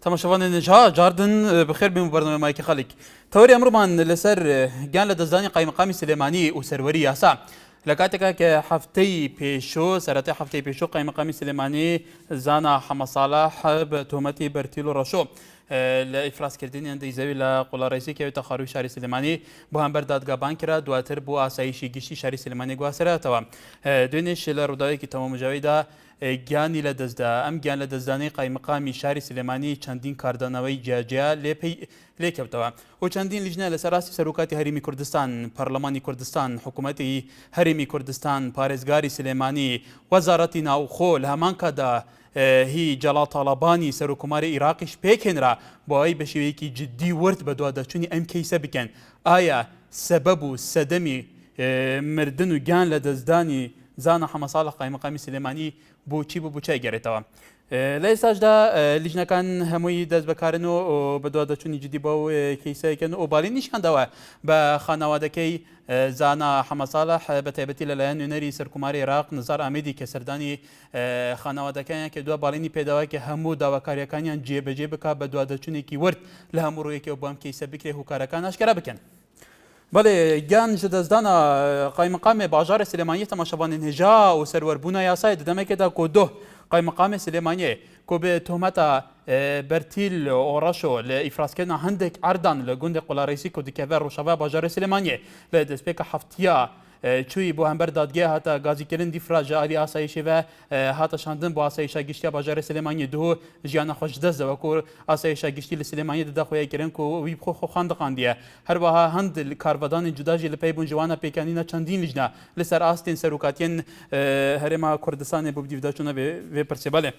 تەماشەوانە نێژها جاردن بخێر بێ بەرنامەیەکی خەڵک تەوەری ئەمڕۆمان لەسەر گیان لە دەستدانی قایمەقامی سلێمانی و سەروەری یاسا لە کاتێکا کە هەفتەی پێشۆ سەرەتای هەفتەی پێشۆ قایمەقامی سلێمانی زانا حەمەساڵاح بە تۆمەتی بەرتیل و ڕەشۆ لە ئیفراسکردنیان دەیزەوی لە قوڵاڕێزی کەوێتە خاروی شاری سلێمانی بۆ هەمبەر دادگابان کرا دواتر بۆ ئاسایشی گشتی شاری سلێمانی گواسراتەوە دوێنێش لە ڕووداوێکی تەمامەژاویدا گیانی لە دەستدا ئەم گیان لە دەستدانی قایمەقامی شاری سلێمانی چەندین کاردانەوەی جیاجیا لێکەوتەوە و چەندین لیژنە لەسەر ڕاستی سەرۆکاتی هەرێمی کوردستان پەرلەمانی کوردستان حکوومەتی هەرێمی کوردستان پارێزگاری سلێمانی وەزارەتی ناوخۆ لە هەمان کادا هی جەڵال تاڵەبانی سەرۆکوماری عێراقیش پێکهێنرا بۆ ئەوەی بە شێوەیەکی جددی ورد بە دوادەچوونی ئەم کەیسە بکەن ئایا سەبەب و سەدەمی مردن و گیان لە دەستدانی زانا حەمەساڵح قایمەقامی سلێمانی بۆچی بۆ چای گەڕێتەوە لە ئێستاشدا لیژنەکان هەمووی دەست بەکارن و بە دوادەچوونی جددی بۆ کەیسەکەن و باڵی نیشاندەوە بە خانەوادەکەی زانا حەمەساڵح بە تایبەتی لەلایەن نوێنەری سەرکوماری عێراق نزار ئامێدی کە سەردانی خانەوادەکەیان کردووە باڵینی پێداوای کە هەموو داواکاریەکانیان جێبەجێ بکات بە دوادەچوونێکی ورد لە هەموو ڕوویەکەوە بۆ ئەم کەیسە بکرێ هوکارەکان ئاشکرا بکەن. بەڵێ گیان ji دەستدانا قایمەقامê bajarê Silêmaniyê temaşevanên hêja û serwerbûna yasayê di demekê de ku doh قایمەقامê Silêmaniyê ku bi tuhmeta bertîl û reşo li îfraskirina hindek erdan li gundê Qularêsî ku dikeve Rojava bajarê Silêmaniyê li destpêka heftiya çûyî بۆ هەمبەر دادگێ هاتە گازیکردن دیفرا ji alî asayişê ve hata şandin bo asayişa giştiya bajarê Silêmaniyê duhû jiyana xwe ji dest deva ku asayişa giştî li Silêmaniyê dida xwe kirin ku wî xwe xwe diqandiye her wiha hind karvedanên cuda jî li pey bûn ji wana pêkanîna çandîn lijna li ser astên serokatiyên Herêma Kurdistanê bû dîvdaçûna vê pirsê belê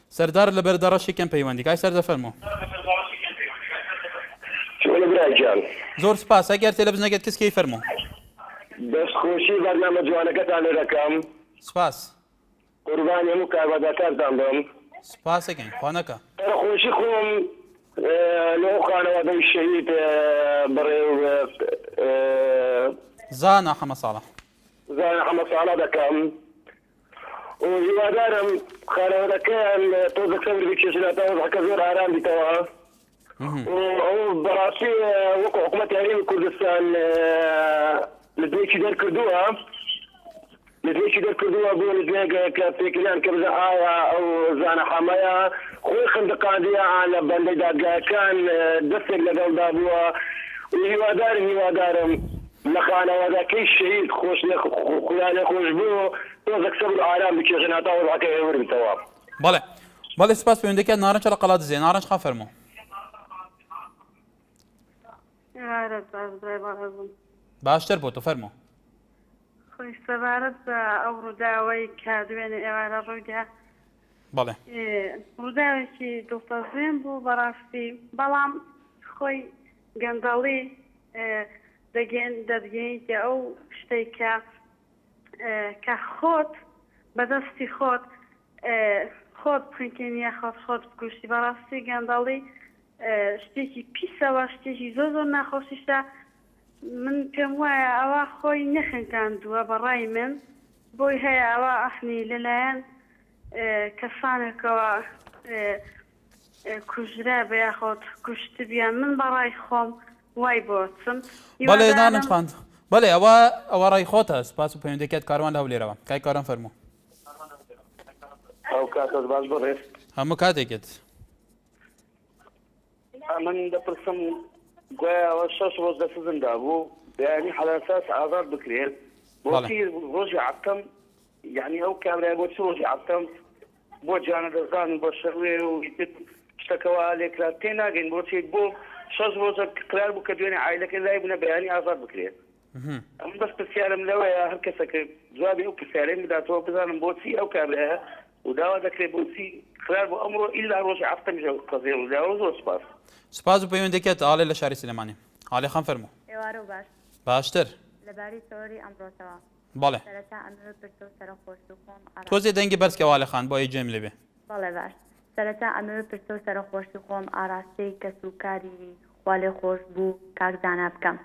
serdar li ber daraşêkên peywendî ay ser defermo زۆر سپاس ئەگەر تێلەڤیزیۆنەکەت کەسکەی فەرموو دەستخۆشی بەرنامە جوانەکەتان لێ دەکەم سپاس قوربانی هەموو کاربەدەکانتان بم سپاسەکەین خوا نەکە دەرخۆشی خۆم لەو خانەوادەی شەهید بڕێو زانا حەمەساڵح زانا حەمەساڵح دەکەم و هیوادارم خانەوادەکەیان تۆزە سەبر بکێشێتەوە حەکە زۆر ئارام بیتەوە ئەو بەڕاستی وەکو حکوومەتی هەرێمی کوردستان لەدوێکی دەرکردووە بۆ لەدوێکە پێکردیان کە بزە ئایا ئەو زانە حەمەیە خۆی خندقاندیە لە بەندەی دادگاکان دەستێک لەگەڵدا بووە و هیوادارم لە خانەوادەکەی شەهید خۆیان خۆش بوو تۆزێک سەبر ئارام بکێشێنەوە ڕاکە هێور بتەوە بەڵێ سپاس پەیوەندیەکەت نارنج لە قەڵات دزێ نارنج خا فەرموو باشتر بۆ تۆ فەرموو خۆی سەبارەت بە ئەو ڕووداوەی کە دوێنێ ئێوارە ڕوویدا بەڵێ ڕووداوێکی دڵتەزێن بوو بەڕاستی بەڵام خۆی گەندەڵی دەدگەیتە ئەو شتێکە کە خۆت بەدەستی خۆت بخینکێنیە خۆت بکوشتی بەڕاستی گەندەڵی شتێکی پیسەوە شتێکی زۆر ناخۆشیشە من پێم وایە ئەوە خۆی نەخنکاندووە بەڕای من بۆی هەیە ئەوە ئەحنی لەلایەن کەسانێکەوە کوژرا بە یاخۆت کوشت بیان من بەڕای خۆم وای بۆچم بەڵێ نانج خاند بەڵێ ئەوە ڕای خۆتە سپاس و پەیوەندیەکەت کاروان لە هەولێرەوە کای کاران فەرموو ئەو کاتت باش بڕێت هەموو کاتێکت من دەپرسم گوایەوە 6 ڕۆژ دەسەزمدا بوو بەیانی حەلاساس ئازاد بکرێت بۆچی ڕۆژی عەبتەم یعنی ئەو کابرای بۆچی ڕۆژی عەبتەم بۆ جانە دەزان بۆ شەڕوێ و شتەکەەوە لێکرا تێ ناگەین بۆچی بۆ 6 ڕۆژە قرار بوو کە دوێنێ عایلەکەی لای بوونە بەیانی ئازاد بکرێت ئەم بەس پرسیارم لەوەیە هەر کەسەکە جوابی ئەو پرسیارەی بداتەوە بزانم بۆچی ئەو کابرایە و داوا دەکرێت بۆچی قرار بۆ ئەمڕۆ ئیلا ڕۆژی عەبتەمیش قەزێ ڕووداوە زۆر سپاس سپاس و پەیوەندیەکەت ئاڵێ لە شاری سلێمانی ئاڵێ خان فەرموو ئێوارە و باشتر لەباری تەوەری ئەمڕۆتەوە بەڵێ سەرەتا ئەمر پرسە و سەرخۆشی خۆم تۆزێ دەنگی بەرزکەواڵێ خان بۆ جێم لێبێ بەڵێ باش سەرەتا ئەمر پرسە و سەرخۆشی خۆم ئاراستەی کەس و کاری خوا لێ خۆش بوو کاکزانە بکەم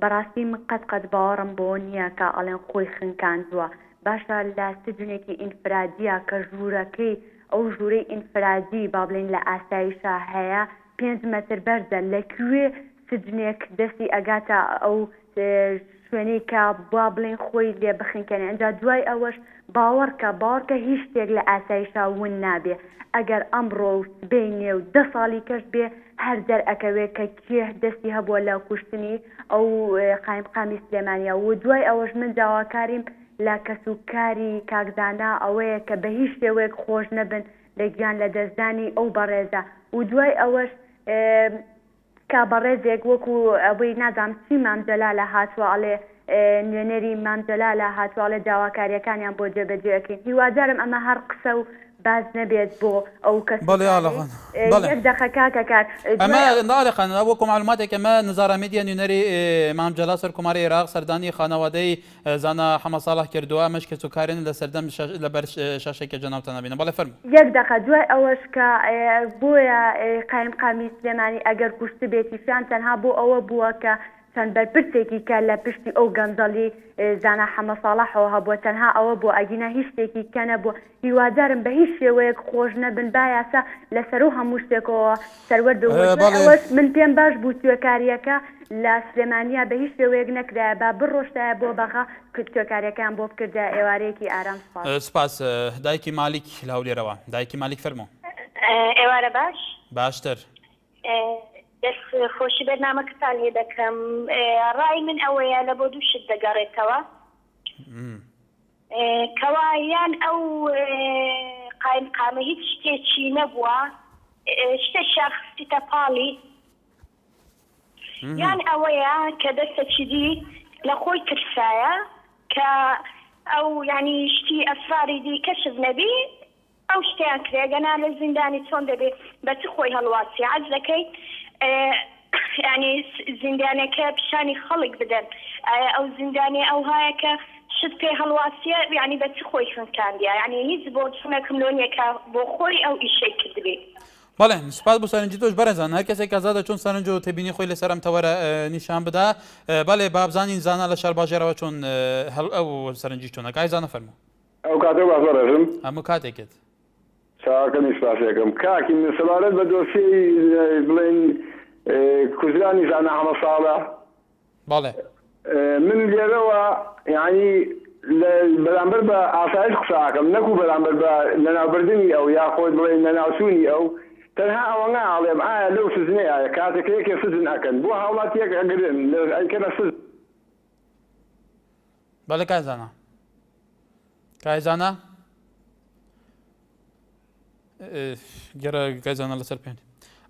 بەڕاستی من قەت باوەڕم بۆ نییە کە ئەڵێن خۆی خنکاندووە باشە لە سجنێکی ئینفرادیە کە ژوورەکەی ئەو ژوورەی ئینفرادی با بڵێن لە ئاسایشە هەیە 5 مەتر بەرزە لەکوێ سجنێک دەستی ئەگاتە ئەو شوێنەی کە با بڵێن خۆی لێ بخینکەنێ ئەنجا دوای ئەوەش باوەڕکە هیچ شتێک لە ئاسایشە ون نابێ ئەگەر ئەمڕۆ و سبەینێ و 10 ساڵی کەش بێ هەر دەرئەکەوێت کە کێ دەستی هەبووە لە کوشتنی ئەو قایمقامی سلێمانیە و دوای ئەوەش من داواکاریم لە کەسوکاری کاکزانە ئەوەیە کە بە هیچ شێوەیەک خۆش نەبن لە گیان لە دەستدانی ئەو بەڕێزە و دوای ئەوەش کا بەڕێزێک وەکو ئەوەی نازام چی مامجەلالە هاتووە ئەڵێ نوێنەری مامجەلالە هاتووەڵێ داواکاریەکانیان بۆ جێبەجێەکەین هیوادارم ئەمە هەر قسە و باز نەبێت بۆ ئەو کەس یەک دەقەکە کار ئەمە ناڵێخان وەکو معلوماتێک ئەمە نزارەمێدیە نوێنەری مامجەلا سەر کوماری عێراق سەردانی خانەوادەی زانە حەمە ساڵح کردووە ئەمەش کەسوکارن لە سەردەم لەبەر شاشێکە جەنابتان نبینە بەڵێ فەرموو یەک دەقە دوای ئەوەش کە بۆیە قایمقامی سلێمانی ئەگەر کوشت بێتی فیان تەنها بۆ ئەوە بووە کە چەند بەرپرسێکی کە لە پشتی ئەو گەنجەڵی زانە حەمە ساڵحەوە هەبووە تەنها ئەوە بۆ ئەگینە هیچ شتێکی کە نەبووە هیوادارم بە هیچ شێوەیەک خۆش نەبن بایاسە لەسەر و هەموو شتێکەوە سەروەر ئەوەش من پێم باش بوو توێکاریەکە لە سلێمانیا بە هیچ شێوەیەک نەکرایە با بڕۆشتایە بۆ بەخە توێکاریەکان بۆ بکردە ئێوارەیەکی ئارام سپاس دایکی مالیک لە هەولێرەوە دایکی مالیک فەرموو ئێوارە باشتر دەست خۆشی بەرنامەکەتان لێ دەکەم ڕای من ئەوەیە لە بۆ دوو شت دەگەڕێتەوە کەوایان ئەو قایمقامە هیچ شتێکی نەبووە شتە شەخصیتە پاڵی یان ئەوەیە کە دەستەچی دی لە خۆی ترسایە کە ئەو ینی شتی ئەسراری دی کەشف نەبی ئەو شتیان کرێگەنا لە زیندانی چۆن دەبێت بە چ خۆی هەڵواسی عەز دەکەی ینی زیندانەکە پیشانی خەڵک بدەن ئەو زیندانی ئەو هەیە کە شت پێ هەڵواسیە ینی بە چ خۆی خنکاندیە ینی هیچ بۆ چونەکەم لۆنیەکە بۆ خۆی ئەو ئیشەی کردبێ بەڵێ سپاس بۆ سەرنجی تۆش بەرەزان هەر کەسێک ئازادە چۆن سەرنج و تێبینی خۆی لەسەر ئەم تەوەرە نیشان بدا بەڵێ بابزانین زانە لە شار باژێرەوە چۆن ئەو سەرنجی چۆنە کای زانە فەرموو ئەو کاتێ باشڕژم هەموو کاتێکت چاکەنی سپاسێکم کاکی سەبارەت بە دۆسیی بڵێن کوزرانی زانە حەمە ساڵە بەڵێ من لێرەوە یعنی بەرامبەر بە ئاسایش قساکەم نەکو بەرامبەر بە لەناوبردننی ئەو یا خۆت بڵێن لەناوچوونی ئەو تەنها ئەوەنگا ئاڵێم ئایا لەو سزنەیە کاتێکەیەکێ سزن ئەکەن بۆ هاوڵاتیەک ئەگرن ئەیکەنە سز بەڵێ کایزانە کایزانە گەرە کایزانە لەسەر پێێن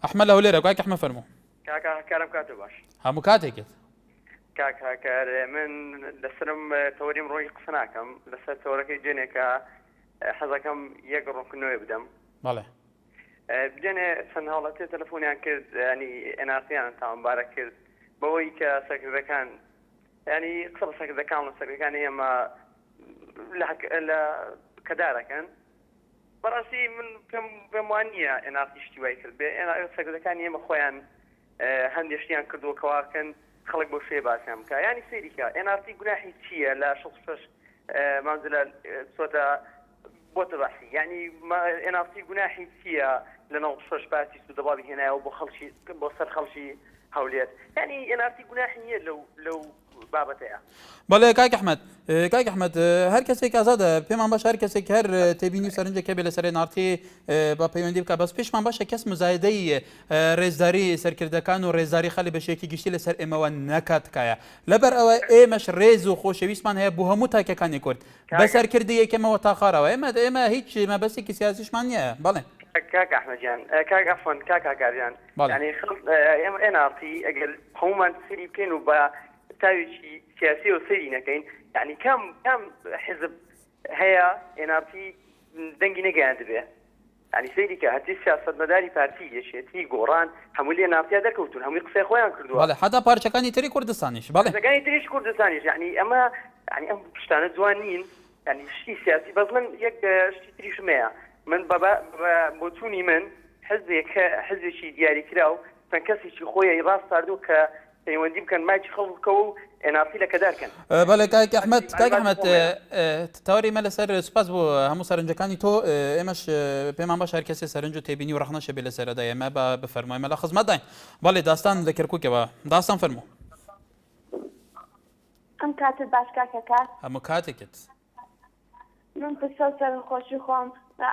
ئەحمەد لە هەولێرە کاک ئەحمە فەرموو کارم کاتۆ باش هەموو کاتێکت کاکار من لەسرم تەوەریم ڕۆی قسە ناکەم لەسەر تەوەرەکەی جێنێکە حەزەکەم یەک ڕۆکنەوەی بدەم بەڵێ بجێنێ چەند هاوڵاتی تەلەفۆنیان کرد ینی ئەناسیان تاوانبارە کرد بەوەی کە سەکردەکان ینی قسە بە سەکردەکان لە سەکردەکانی ئێمە لە کەدارەکەن بەڕاستی من پێم وان نییە ئێناسی شتی وای کرد بێ سەکردەکانی ئێمە خۆیان هەندێک شتیان کردووە کەواکەن خەڵک بۆ شێ باسییان بکە ینی سەیریکە ئێناسی گوناحی چییە لە 66 مانزلە چۆتە بۆتە باسی ینی ئێناسی گوناحی چییە لە 96 باسی سوودەبابی هێنایەوە بۆ سەر خەڵکی هەولێر ینی ئێناسی گوناحی نییە لەو بابەتەیە بەڵێ کاک ئەحمەد هەر کەسێک ئازادە پێمان باش هەر کەسێک هەر تێبینی سەرنجەکە بێ لەسەر نارتی بە پەیوەندی بکە بەس پێشمان باشە کەس مزایدەی ڕێزداری سەرکردەکان و ڕێزداری خەڵی بەشێکی گشتی لەسەر ئێمەوە نەکاتکایە لەبەر ئەوە ئێمەش ڕێز و خۆشەویستمان هەیە بۆ هەموو تاکەکانی کورد بەسەرکردی ئەمەوە تاخارەوە ئێمە هیچ مەبەستێکی سیاسیشمان نییە بەڵێ کاک ئەحمەدیان کاک ئەفۆن کاکاکاریان ینی ئێمە ئێنارتی ئەگەر هەمومان سری بکەین و بە تاوێکی سیاسی و سەیری نەکەین یعنی کام حزب هەیە ئێنارتی دەنگی نەگەیان دەبێ ینی سەیریکە هەتی سیاسەتمەداری پارتی یەشێتی گۆڕان هەموو لێ نارتیا دەکەوتون هەمووی قسەی خۆیان کردووە بەڵێ حتا پارچەکانی تری کوردستانیش بەڵێ پارچەکانی تریش کوردستانیش یعنی ئەمە ینی ئەم شتانە جوان نین ینی شتی سیاسی بەس من یەک شتی تریشم هەیە من بۆچوونی من حزبێکی دیاریکرا و چەند کەسێکی خۆی ڕاست ساردوو کە پەیوەندی بکەن مایکی خەڵکەوە و ئێناسی لە کەدارکەن. بەڵێ کاک ئەحمەد تاوەری مە لەسەر سوپاس بۆ هەموو سەرنجەکانی تۆ ئێمەش پێمان باش هەر کەسێ سەرنج و تێبینی و ڕەخنەشە بێ لەسەرەدا ئێمە بفەرمایە مە لە خزمەتداین. بەڵێ داستان لە کەرکووکەوە داستان فەرموو. ئەم کاتت باش کاکەکە هەموو کاتێکت. من پرسە سەرخۆشی خۆم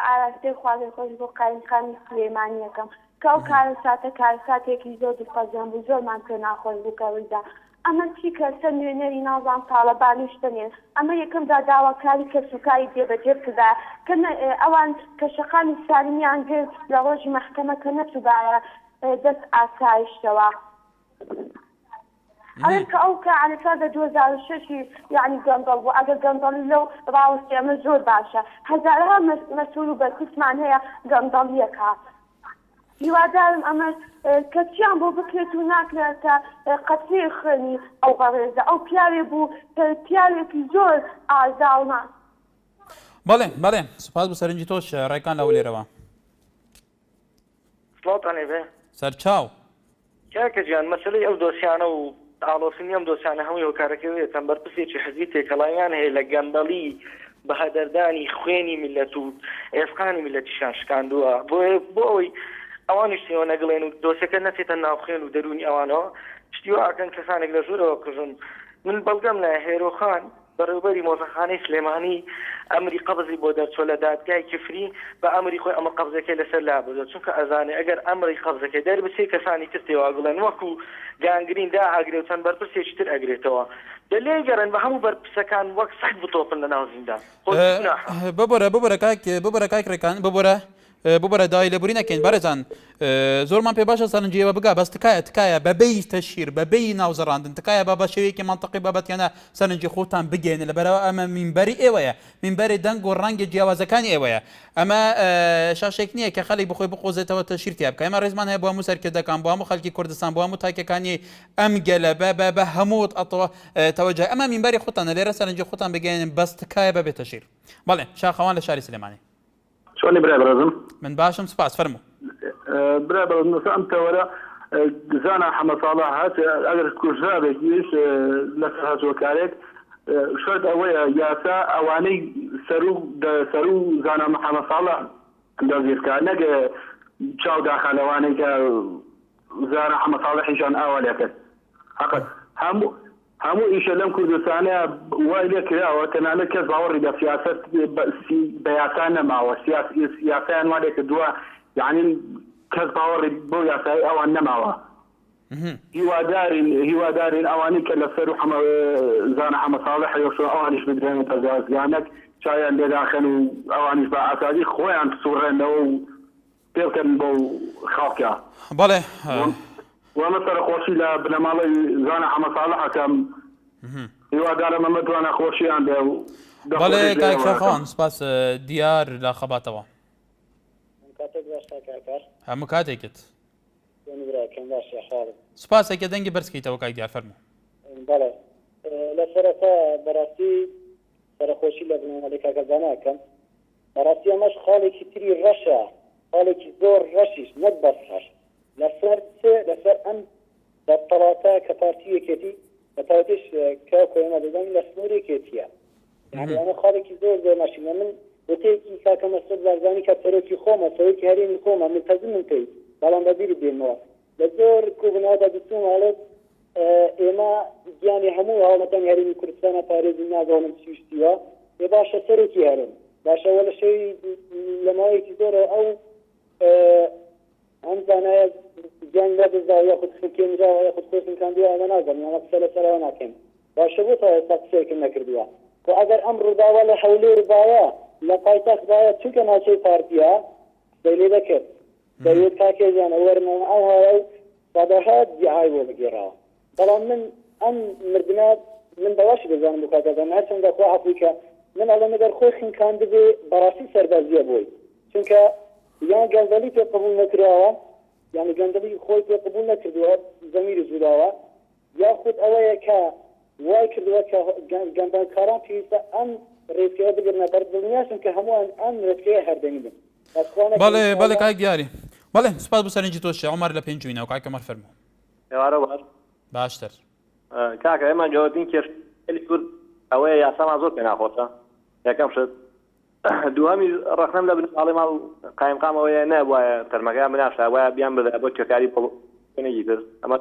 ئاراستەی خواردن خۆش بۆ قایمخانی سلێمانیەکەم کە ئەو کارەساتێکی زۆر دڵپەزێن بوو زۆرمان پێ ناخۆش بوو کەوەیدا ئەمە چی کەسە نوێنەری ناوزان تاالەبانیش بنێن ئەمە یەکەمدا داواکاری کەسوکاری دێبەجێ بدا کە ئەوان کەشەخانی سالمیان گرت لە ڕۆژی مەحکەمە کە نەتوبایە دەست ئاسایشتەوە. ئەوێ کە ئەو کە عەلەفە 2006 یعنی گەندەڵ بوو ئەگەر گەندەڵی لەو ڕاوەستی ئەمە زۆر باشە هەزارها مەسئول و بەرپرسمان هەیە گەندەڵیەکە. هیوادارم ئەمە کەچیان بۆ بکرێت و ناکرێت کە قەتلەی خوێنی ئەو غەڕێزە ئەو پیاوێ بوو پیاوێکی زۆر ئازاڵنا. بەڵێ سوپاس بۆ سەرنجی تۆش ڕێکان لەو لێرەوە. سڵاتانێ بێ سەرچاو کاکە گیان مەسەلەی ئەو دۆسیانە و ئاڵۆسنی ئەم دۆسیانە هەمووی هۆکارەکەوێت چەند بەرپرسێکی حەزبی تێکەڵایان هەیە لە گەندەڵی بەهەدەردانی خوێنی میلەت و ئێسقانی میلەتیشان شکاندووە بۆ ئەوەی ئەوانیش تێوە نەگڵێن و دۆسیەکە نەچێتە ناوخێن و دەرونی ئەوانەوە شتیوە ئاکەن کەسانێک لە ژوورەوە کردن. من بەڵگەم لە هێرۆخان بەڕێوەبەری مۆزەخانەی سلێمانی ئەمری قەبزی بۆ دەرچۆ لە دادگای کفری بە ئەمری خۆی ئەمە قەبزەکەی لەسەر لابردە چونکە ئەزانێ ئەگەر ئەمری قەبزەکەی دەربچێ کەسانی ترتێوا گڵێن وەکو گانگرین داهاگرێت چەند بەرپرسێکی تر ئەگرێتەوە دەلێ گەڕن بە هەموو بەرپرسەکان وەک سەخت بتۆپن لە ناو زیندان. ببوورە کاک ڕێکان ببوورە دای لەبوری نەکەین بەرەزان زۆرمان پێ باشە سەرنجیەوە بگا بەس تکایە بەبەی تەشیر بەبەی ناوزەڕاندن تکایە بە شێوەیەکی منطقی بابەتیانە سەرنجی خۆتان بگێنن لەبەرەوە ئەمە مینبەری ئێوەیە مینبەری دەنگ و ڕەنگی جیاوازەکانی ئێوەیە ئەمە شاشێک نییە کە خەڵی بخۆی بقۆزێتەوە تەشیرتیا بکە ئێمە ڕێزمان هەیە بۆ هەموو سەرکردەکان بۆ هەموو خەڵکی کوردستان بۆ هەموو تاکەکانی ئەم گەلە بە هەموو ئەتەوە تەوەجه ئەمە مینبەری خۆتانە لێرە سەرنجی خۆتان بگەێنن بەس تکایە بەبێ تەشیر. بەڵێ شاخەوان لە شاری سلێمانی. شلوني برا من باشم سپاس فرمو برا نسام تورا زانا حمد صلاح هات اگر كوجابك يش لفهات وكالك شرط اويا ياسا اواني سرو زانا محمد صلاح اندازير كانك تشاو داخل اواني زانا محمد صلاح يشان اولك فقط همو إيش لم كردستانيا وإلى كذا وتنامي كذا باوري بسياسة بياسانا معه سياسة مالك الدواء يعني كذا باوري بو ياساي أو أن معه هو دارين أواني كلا سرو زانا حمد صالح يوصل أوانيش بدرين تجاوز يعني شايع اللي داخل أوانيش بأسادي خوي عن تصورين لو تلكن بو خاكيا بالله ومثلا خوشي لبنمالي زانا حمد صالح كم هیوادارە مەمەد وانە خۆشییان بێ و بەڵێ کاک شەخۆن سپاس دیار لە خەباتەوە هەموو کاتێکت سپاسێکە دەنگی بەرزکەیتەوە کاک دیار فەرموو. بەڵێ لە سەرەتا بەڕاستی سەرخۆشی لە بنەماڵی کاکە زاناکەم بەڕاستی ئەمەش خاڵێکی تری ڕەشە خاڵێکی زۆر ڕەشیش نەک بەس ڕەش لەسەر ئەم دەتەڵاتە کە پارتیەکێتی بەتاوەتیش کە کۆیمە دەدەن لە سنوورێکێتیە یعنی ئەمە خاڵێکی زۆر ماشینە من وتەیەکی کاکە مەسعود بارزانی کە سەرۆکی خۆمە سەرۆکی هەرێمی خۆمە ملتەزمم کەی بەڵام بەبیری بێنەوە لە زۆر کوبنەوەدا دەچووم هەڵێت ئێمە گیانی هەموو هەوڵەتەن هەرێمی کوردستانە پارێزی نازانم چیشتیوە ێ باشە سەرۆکی هەرێم باشەوە لە شەوی لە ماوەیەکی زۆرە ئەو ئەم زانایە گیان نەدەزاوە یاخود خکێنراوە یاخود خۆشم کاندووە ئەمە نازانم ئەمە قسە لەسەرەوە ناکەین باشە بۆ تا ئێستا قسەیەکم نەکردووە و ئەگەر ئەم ڕووداوە لە هەولێر باە لە پایتەخت باە چونکە ناوچەی پارتیە دەیلێ دەکرد دەوێت کاکێزیانە وەرمەوە ئەو هەیە سادەهات دیعای بۆ بگێڕاوە بەڵام من ئەم مردنات من بەواشی دەزانم بۆ کاکەزان هەرچەندە خۆ عەفویکە من ئەڵەم ئەگەر خۆی خینکاندبێ بەڕاستی سەربازیە بۆی چونکە یان گەندەلی پێ قبول نەکراوە یعنی گەندەلی خۆی پێ قبول نەکردووە زەمیری زووداوە یاخود ئەوەیە کە وای کردووە کە گەندەنکاران پێویستە ئەم ڕێزکەیە بگرنە بەر دڵنیاشن کە هەمووان ئەم ڕێزکەیە هەردەنی بن. بەڵێ کاک دیاری بەڵێ سوپاس بۆ سەرنجی تۆشی عومەر لە پێنجوینەوە کاکە مەر فەرموو. باشتر کاکە ئێمە جوابین کێشی کورد ئەوەیە یاسامان زۆر پێ ناخۆشە یەکەم شت دووەمی ڕخنەم لە بناڵی ماڵ قایمقامەوەیە نەبووایە تەرمەکە مناشا وایە بیان بدە بۆ چێکاری پێنەگی کرد ئەمە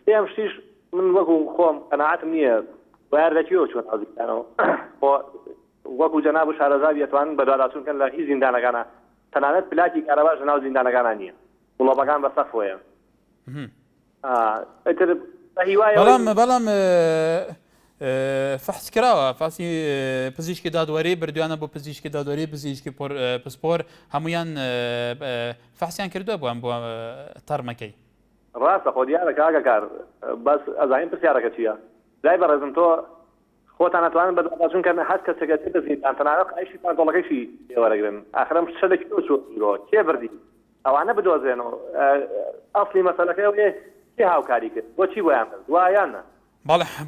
سێم شتیش من وەکو خۆم قەناعەتم نییە وایە دەچیەوە چۆن ئازیستانەوە وەکو جەناب شارەزا بێتوانن بەدواداچوونکەن لە هیچ زیندانەکانە تەنانەت پلاکی کارەباش ناو زیندانەکانە نییە وڵۆپەکان بەسەفۆیە بەڵام فحس کراوە فاسی پزیشکی دادوەری بردوانە بۆ پزیشکی دادوەری پزیشکی پسپۆر هەمویان فحسیان کردووە بووان بۆ تەرمەکەی ڕاستە خۆ دیارە کاکە کار بەس ئەزانین پرسیارەکە چییە لای بەڕێزم تۆ خۆتان ناتوانن بەدواداچوونکەن هەر کەسێکە دەزیندان تەنانەت قایشی پانتۆڵەکەیشی وەرەگرن ئاخرم شەدێکی چۆ کێ بردی ئەوانە بدۆزێنەوە ئەفلی مەسەلەکە ئەوێ چی هاوکاری کرد بۆچی بۆیان کرد وایانە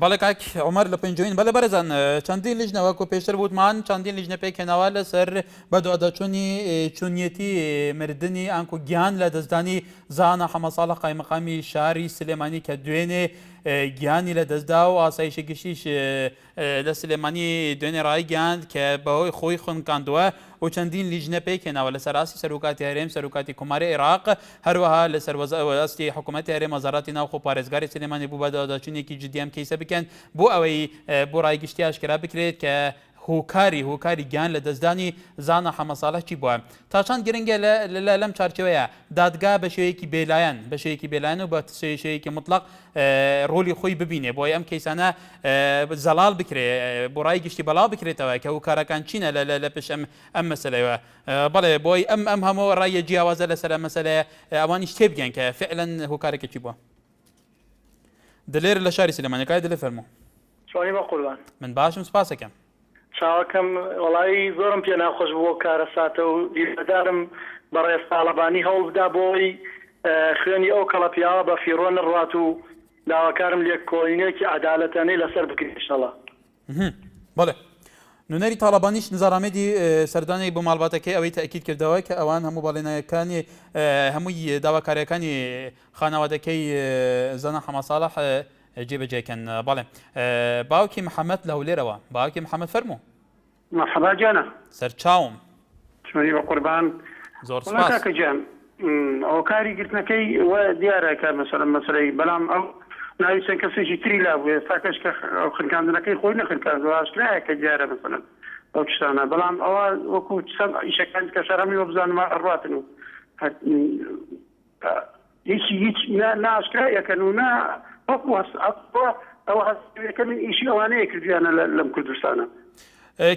بەڵێ کاک عومەر لە پێنجۆین بەڵێ بەرەزان چەندین لیژنەوە کۆ پێشتر بوتمان چەندین لیژنە پێکێناوە لەسەر بەدواداچوونی چونیەتی مردنی ئەنکو گیان لە دەستدانی زانە حەمەساڵە قایمەقامی شاری سلێمانی کە دوێنێ گیانی لە دەستدا و ئاسایشی گشتیش لە سلێمانی دوێنێ ڕای گیاند کە بەهۆی خۆی خونکاندووە و چەندین لیژنە پێکێناوە لە سەراسی سەرۆکاتی هەرێم سەرۆکاتی کوماری عێراق هەروەها لە سەروەزاستی حکوومەتی هەرێم وەزارەتی ناوخۆ پارێزگاری سلێمانی بوو بەدواداچوونێکی جدیام کەیسە بکەن بۆ ئەوەی بۆ ڕایگشتی ئاشکرا بکرێت کە هۆکاری گیان لە دەستدانی زانە حەمەساڵە چی بووە تا چەند گرنگە لەم چارچەوەیە دادگا بە شێوەیەکی بێلایەن و بە شێوەیەکی مطلق ڕۆلی خۆی ببینێ بۆی ئەم کەیسانە زەڵال بکرێ بۆ ڕای گشتی بەڵاو بکرێتەوە کە هۆکارەکان چینە لە پێش ئەم مەسەلەوە بەڵێ بۆی ئەم هەموو ڕایە جیاوازە لەسەر مەسەلەیە ئەوانیش تێبگەن کە فعلەن هۆکارێکی چی بووە دلێر لە شاری سلێمانیەکە دلێ فەرموو چۆنی بە قوربان من باشم سپاسەکەم چاوەکەم وڵایی زۆرم پێ ناخۆش بووە کارە ساتە و دیدەدارم بە ڕێز تاڵەبانی هەوڵ بدا بۆی خوێنی ئەو کەڵە پیاوە بە فیڕۆ نڕات و داواکارم لێک کۆینێکی عەدالەتانەی لەسەر بکرێت ئینشەڵا بەڵێ نونەری تاڵەبانیش نزارامێدی سەردانی بۆ ماڵباتەکەی ئەوەی تاکید کردەوە کە ئەوان هەموو بەڵێنەکانی هەمووی داواکاریەکانی خانەوادەکەی زەنە حەمەساڵح جێبەجێکەن بەڵێ باوکی محەممەد لە هەولێرەوە باوکی محەممەد فەرموو مرحبا جانە سەرچاوم چۆنی بە قوربان زۆر سپاس کاکە جان ئەو کاری گرتنەکەی وە دیارەکە مەسەلەی بەڵام ئەو ناوی چەند کەسێکی تری لا بووێ ساکەش کە خنکاندنەکەی خۆی نەخنکاندووە ئاشکرایە کە دیارە مەسەلەن ئەو شتانە بەڵام ئەوە وەکو چەند ئیشەکانی کە شەرەمی وە بزانمە ئەڕاتن و هیچ ناشکرایەکەن و نا ئەو هەستەکە من ئیشی ئەوانەیە کردیانە لەم کوردستانە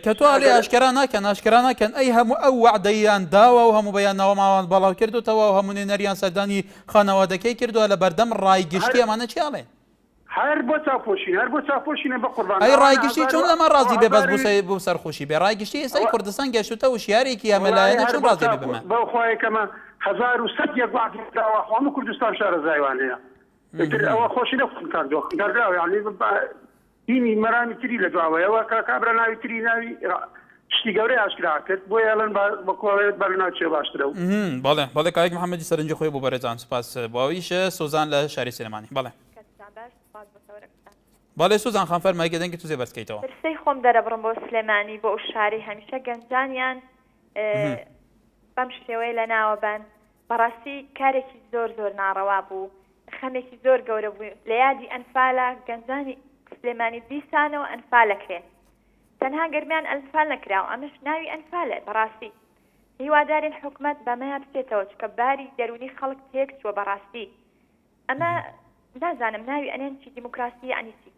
کە تۆ ئاڵێ ئاشکرا ناکەن ئەی هەموو ئەو وعدەیان داوە و هەموو بەیانەوە ماوان بەڵاو کردوتەوە و هەموو نێنەریان سەردانی خانەوادەکەی کردووە لە بەردەم ڕایگشتی ئەمانە چیاڵێ هەر بۆ چاپۆشینە بە قوربان ئەی ڕایگشتی چۆن لەمە ڕازی بێ بەس بۆ سەرخۆشی بێ ڕایگشتی ئێستای کوردستان گەشتوتە و شیارێکی ئەمەلایەنە چۆن ڕازی بێ بمە بەو خۆیەکەمە 1100 یەک وعدەداوە هەموو کوردستان شارەزایوان هەیە ئەوە خۆشی نەخنکاندووە خنکاردراوە یعنی دینی مەرانی تری لە دواوەیەوە کابرا ناوی تری ناوی شتی گەورەی ئاشکرا کرد بۆ یاڵەن بەکۆڵێت بەرناو چێ باشترە و بەڵێ کاک محەممەدی سەرنجی خۆی بۆ بەرەزان سوپاس بۆەوەیشە سۆزان لە شاری سلێمانی بەڵێ سوزان خان فەرمای گەدەنگی توزێ بەرزکەیتەوە پرسەی خۆم دەرەبڕم بۆ سلێمانی بۆ ئەو شاری هەمیشە گەنجانیان بەم شێوەیە لە ناوەبەن بەڕاستی کارێکی زۆر ناڕەوا بوو خەمێکی زۆر گەورە بوو لە یادی ئەنفالە گەنجانی سلێمانی دیسانەوە ئەنفالەکرێن تەنها گەرمیان ئەنفال نەکراوە ئەمەش ناوی ئەنفالە بەڕاستی هیوادارین حکومەت بەمەیە بچێتەوە چکە باری دەرونی خەڵک تێک چووە بەڕاستی ئەمە نازانم ناوی ئەنێنی دیموکراسی یعنی چی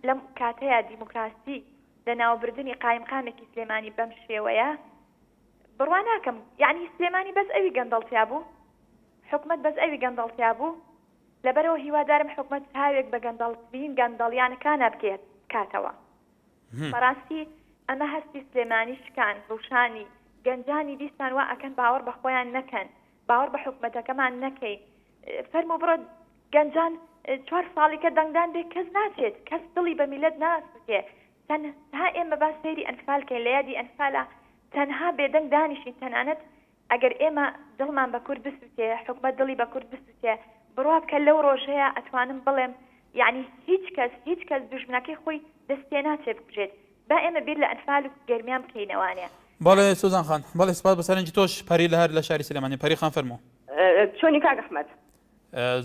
لەم کاتەیە دیموکراسی لە ناوبردننی قایمقامێکی سلێمانی بەم شێوەیە بڕوا ناکەم یعنی سلێمانی بەس ئەوی گەندەڵتیا بوو حکومت بەس ئەوی گەندەڵتیا بوو لەبەرەوە هیوادارم حکومت هاوێک بە گەندەڵترین گەندەڵیانەکانە بکێت کاتەوە بەڕاستی ئەمە هەستی سلێمانی شکان ڕوشانی گەنجانی دیستان وا ئەکەن باوەڕ بە خۆیان نەکەن باوەڕ بە حکومەتەکەمان نەکەی فەرموو بڕۆ گەنجان 4 ساڵێکە دەنگدان بێ کەس ناچێت کەس دڵی بە میلەت ناسووتێ تەنها ئێمە با سەیری ئەنفالکەین لە یادی ئەنفالە تەنها بێدەنگ دانیشین تەنانەت ئەگەر ئێمە دڵمان بە کورد بسووتێ حکومەت دڵی بە کورد بسووتێ بڕوا بکە لەو ڕۆژەیە ئەتوانم بڵێم یعنی هیچ کەس دوژمنەکەی خۆی دەستێ ناچێ بکوژێت با ئێمە بیر لە ئەنفال و گەرمیان بکەینەوانێ. بەڵێ سوزان خان بەڵێ سپاس بەسەرنجی تۆش پەری لە هەر لە شاری سلێمانی پەری خان فەرموو. چۆنی کاک ئەحمەد؟